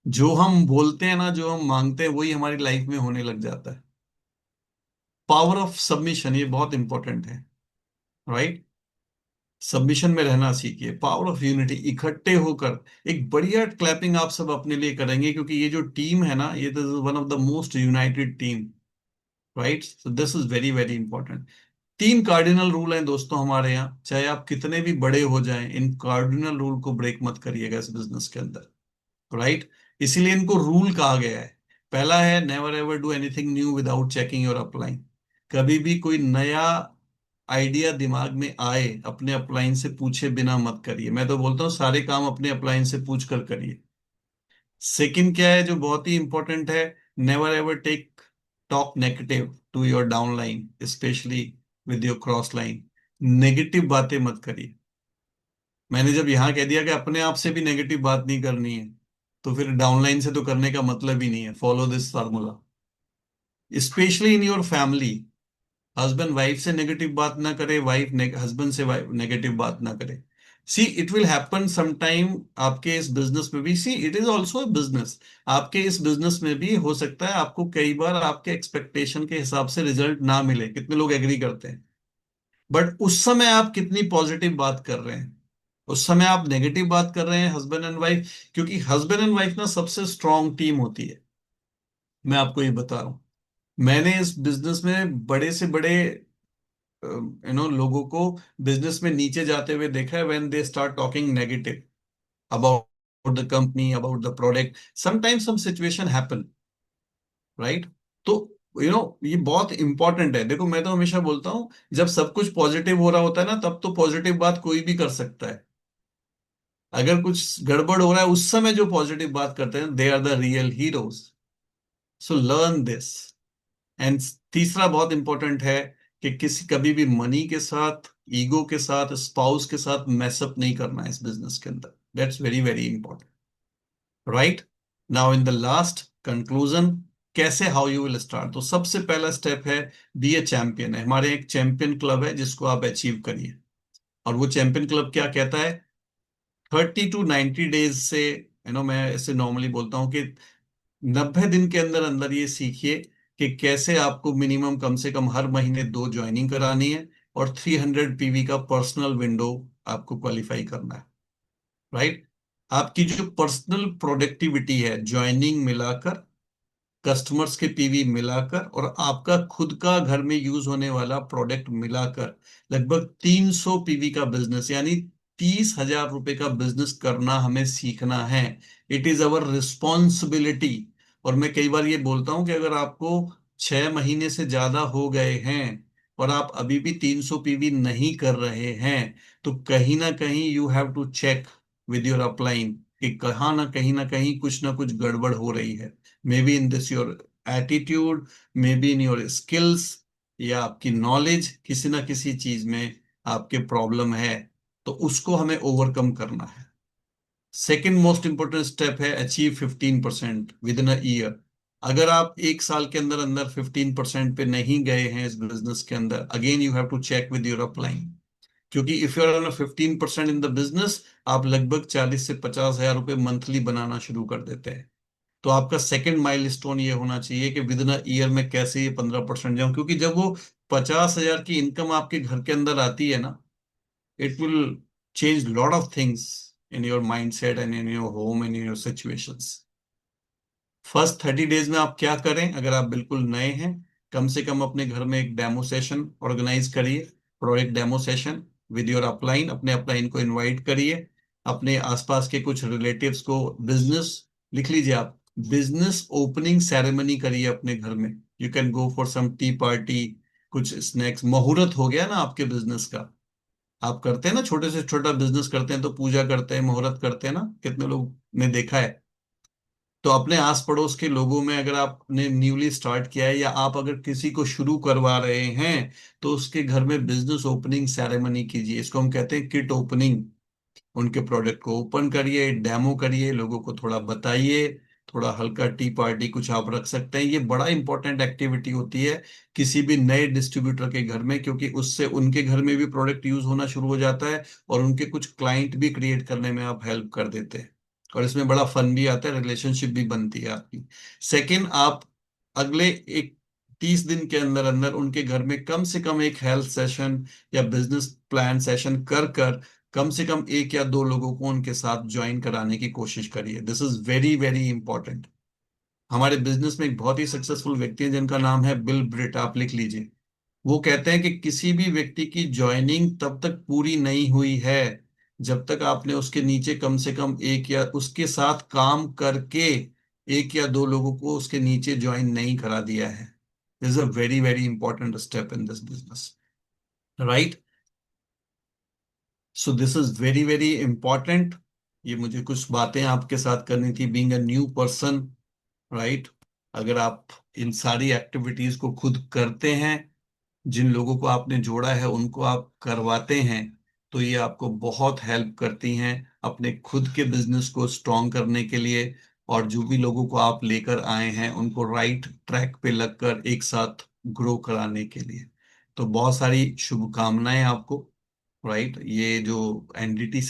जो हम बोलते हैं ना, जो हम मांगते हैं वही हमारी लाइफ में होने लग जाता है। पावर ऑफ सबमिशन ये बहुत इंपॉर्टेंट है। राइट। सबमिशन में रहना सीखिए, पावर ऑफ यूनिटी, इकट्ठे होकर एक बढ़िया क्लैपिंग आप सब अपने लिए करेंगे, क्योंकि ये जो टीम है ना, ये this is one of the most United team, right? So this is very very important. तीन कार्डिनल रूल हैं दोस्तों हमारे यहाँ, चाहे आप कितने भी बड़े हो जाएं, इन कार्डिनल रूल को ब्रेक मत करिएगा इस बिजनेस के अंदर, राइट? इसीलिए इनको रूल कहा गया है। पहला है, never ever do anything new without checking your upline. कभी भी कोई नया आइडिया दिमाग में आए, अपने अपलाइन से पूछे बिना मत करिए। मैं तो बोलता हूँ सारे काम अपने अपलाइन से पूछ कर करिए। सेकंड क्या है जो बहुत ही इंपॉर्टेंट है, never ever take talk negative to your downline, specially with your crossline. Negative बातें मत करिए। मैंने जब यहां कह दिया कि अपने आप से भी नेगेटिव बात नहीं करनी है, तो फिर डाउनलाइन से तो करने का मतलब ही नहीं है। Follow this formula, specially in your family. Husband wife से नेगेटिव बात ना करे, वाइफ हस्बैंड से नेगेटिव बात ना करे। See it will happen sometime आपके इस बिजनेस में भी, see it is also a business. आपके इस बिजनेस में भी हो सकता है आपको कई बार आपके एक्सपेक्टेशन के हिसाब से रिजल्ट ना मिले, कितने लोग एग्री करते हैं। बट उस समय आप कितनी पॉजिटिव बात कर रहे हैं, उस समय आप नेगेटिव बात कर रहे हैं हस्बैंड एंड वाइफ, क्योंकि हस्बैंड एंड वाइफ ना सबसे स्ट्रांग टीम होती है। मैं आपको ये बता रहा हूं, मैंने इस बिजनेस में बड़े से बड़े लोगों को बिजनेस में नीचे जाते हुए देखा है, when they start talking negative about the company, about the product. Sometimes some situation happen, right? तो ये बहुत इंपॉर्टेंट है। देखो मैं तो हमेशा बोलता हूँ, जब सब कुछ पॉजिटिव हो रहा होता है ना, तब तो पॉजिटिव बात कोई भी कर सकता है। अगर कुछ गड़बड़ हो रहा है, उस समय जो पॉजिटिव बात करते हैं, they are the real heroes. So learn this. And तीसरा बहुत इंपॉर्टेंट है कि किसी कभी भी मनी के साथ, ईगो के साथ, स्पाउस के साथ मैसअप नहीं करना है इस बिजनेस के अंदर। That's very very important, right? Now in the last conclusion, कैसे, हाउ यू विल स्टार्ट। तो सबसे पहला स्टेप है, बी ए चैंपियन। है हमारे एक चैंपियन क्लब है जिसको आप अचीव करिए। और वो चैंपियन क्लब क्या कहता है, 30 to 90 डेज से, मैं ऐसे नॉर्मली बोलता हूँ कि 90 दिन के अंदर अंदर ये सीखिए कि कैसे आपको मिनिमम कम से कम हर महीने 2 ज्वाइनिंग करानी है, और 300 PV का पर्सनल विंडो आपको क्वालिफाई करना है, राइट? आपकी जो पर्सनल प्रोडक्टिविटी है, ज्वाइनिंग मिलाकर, कस्टमर्स के पीवी मिलाकर, और आपका खुद का घर में यूज होने वाला प्रोडक्ट मिलाकर, लगभग 300 PV का बिजनेस, यानी 30,000 रुपए का बिजनेस करना हमें सीखना है। It is our responsibility. और मैं कई बार ये बोलता हूं कि अगर आपको 6 महीने से ज्यादा हो गए हैं और आप अभी भी 300 PV नहीं कर रहे हैं, तो कहीं ना कहीं you have to check with your upline कि कहाँ ना कहीं कुछ ना कुछ गड़बड़ हो रही है। May be in this your attitude, may be in your skills, या आपकी नॉलेज, किसी ना किसी चीज में आपके प्रॉब्लम है। तो उसको हमें ओवरकम करना है। सेकेंड मोस्ट इंपोर्टेंट स्टेप है, achieve 15% with in a year. अगर आप एक साल के अंदर अंदर 15% पे नहीं गए हैं इस बिजनेस के अंदर, again you have to check with your upline. क्योंकि if you are on 15% in the business, आप लगभग 40 से 50 हजार रुपए मंथली बनाना शुरू कर देते हैं। तो आपका सेकंड माइलस्टोन ये होना चाहिए कि विद इन अ ईयर में कैसे ये 15% जाऊं, क्योंकि जब वो 50 हजार की इनकम आपके घर के अंदर आती है ना, it will change lot of things in your mind set and in your home and in your situations. First 30 days में आप क्या करें, अगर आप बिल्कुल नए हैं, कम से कम अपने घर में एक डेमो सेशन ऑर्गेनाइज करिए, product demo session with your upline. अपने अपलाइन को इनवाइट करिए, अपने आसपास के कुछ रिलेटिव्स को, बिजनेस, लिख लीजिए आप, बिजनेस ओपनिंग सेरेमनी करिए अपने घर में। You can go for some tea party, कुछ स्नैक्स। मुहूर्त हो गया ना आपके बिजनेस का, आप करते हैं ना, छोटे से छोटा बिजनेस करते हैं तो पूजा करते हैं, मुहूर्त करते हैं ना, कितने लोग ने देखा है। तो अपने आस पड़ोस के लोगों में, अगर आपने न्यूली स्टार्ट किया है, या आप अगर किसी को शुरू करवा रहे हैं, तो उसके घर में बिजनेस ओपनिंग सेरेमनी कीजिए। इसको हम कहते हैं किट ओपनिंग। उनके प्रोडक्ट को ओपन करिए, डेमो करिए, लोगों को थोड़ा बताइए, थोड़ा हल्का टी पार्टी कुछ आप रख सकते हैं। ये बड़ा इंपॉर्टेंट एक्टिविटी होती है किसी भी नए डिस्ट्रीब्यूटर के घर में, क्योंकि उससे उनके घर में भी प्रोडक्ट यूज होना शुरू हो जाता है, और उनके कुछ क्लाइंट भी क्रिएट करने में आप हेल्प कर देते हैं। और इसमें बड़ा फन भी आता है, रिलेशनशिप भी बनती है आपकी। सेकंड, आप अगले एक 30 दिन के अंदर अंदर उनके घर में कम से कम एक हेल्थ सेशन या बिजनेस प्लान सेशन कर कर कम से कम एक या दो लोगों को उनके साथ ज्वाइन कराने की कोशिश करिए। This is very very important. हमारे बिजनेस में एक बहुत ही सक्सेसफुल व्यक्ति है जिनका नाम है बिल ब्रिट, आप लिख लीजिए। वो कहते हैं कि किसी भी व्यक्ति की ज्वाइनिंग तब तक पूरी नहीं हुई है जब तक आपने उसके नीचे कम से कम एक या उसके साथ काम करके एक या दो लोगों को उसके नीचे ज्वाइन नहीं करा दिया है। This is a very very important step in this business, right? So this is very very important. ये मुझे कुछ बातें आपके साथ करनी थी, being a new person, right? अगर आप इन सारी एक्टिविटीज को खुद करते हैं, जिन लोगों को आपने जोड़ा है उनको आप करवाते हैं, तो ये आपको बहुत हेल्प करती हैं अपने खुद के बिजनेस को स्ट्रॉन्ग करने के लिए, और जो भी लोगों को आप लेकर आए हैं उनको राइट ट्रैक पे लगकर एक साथ ग्रो कराने के लिए। तो बहुत सारी शुभकामनाएं आपको, राइट? ये जो एनडीटी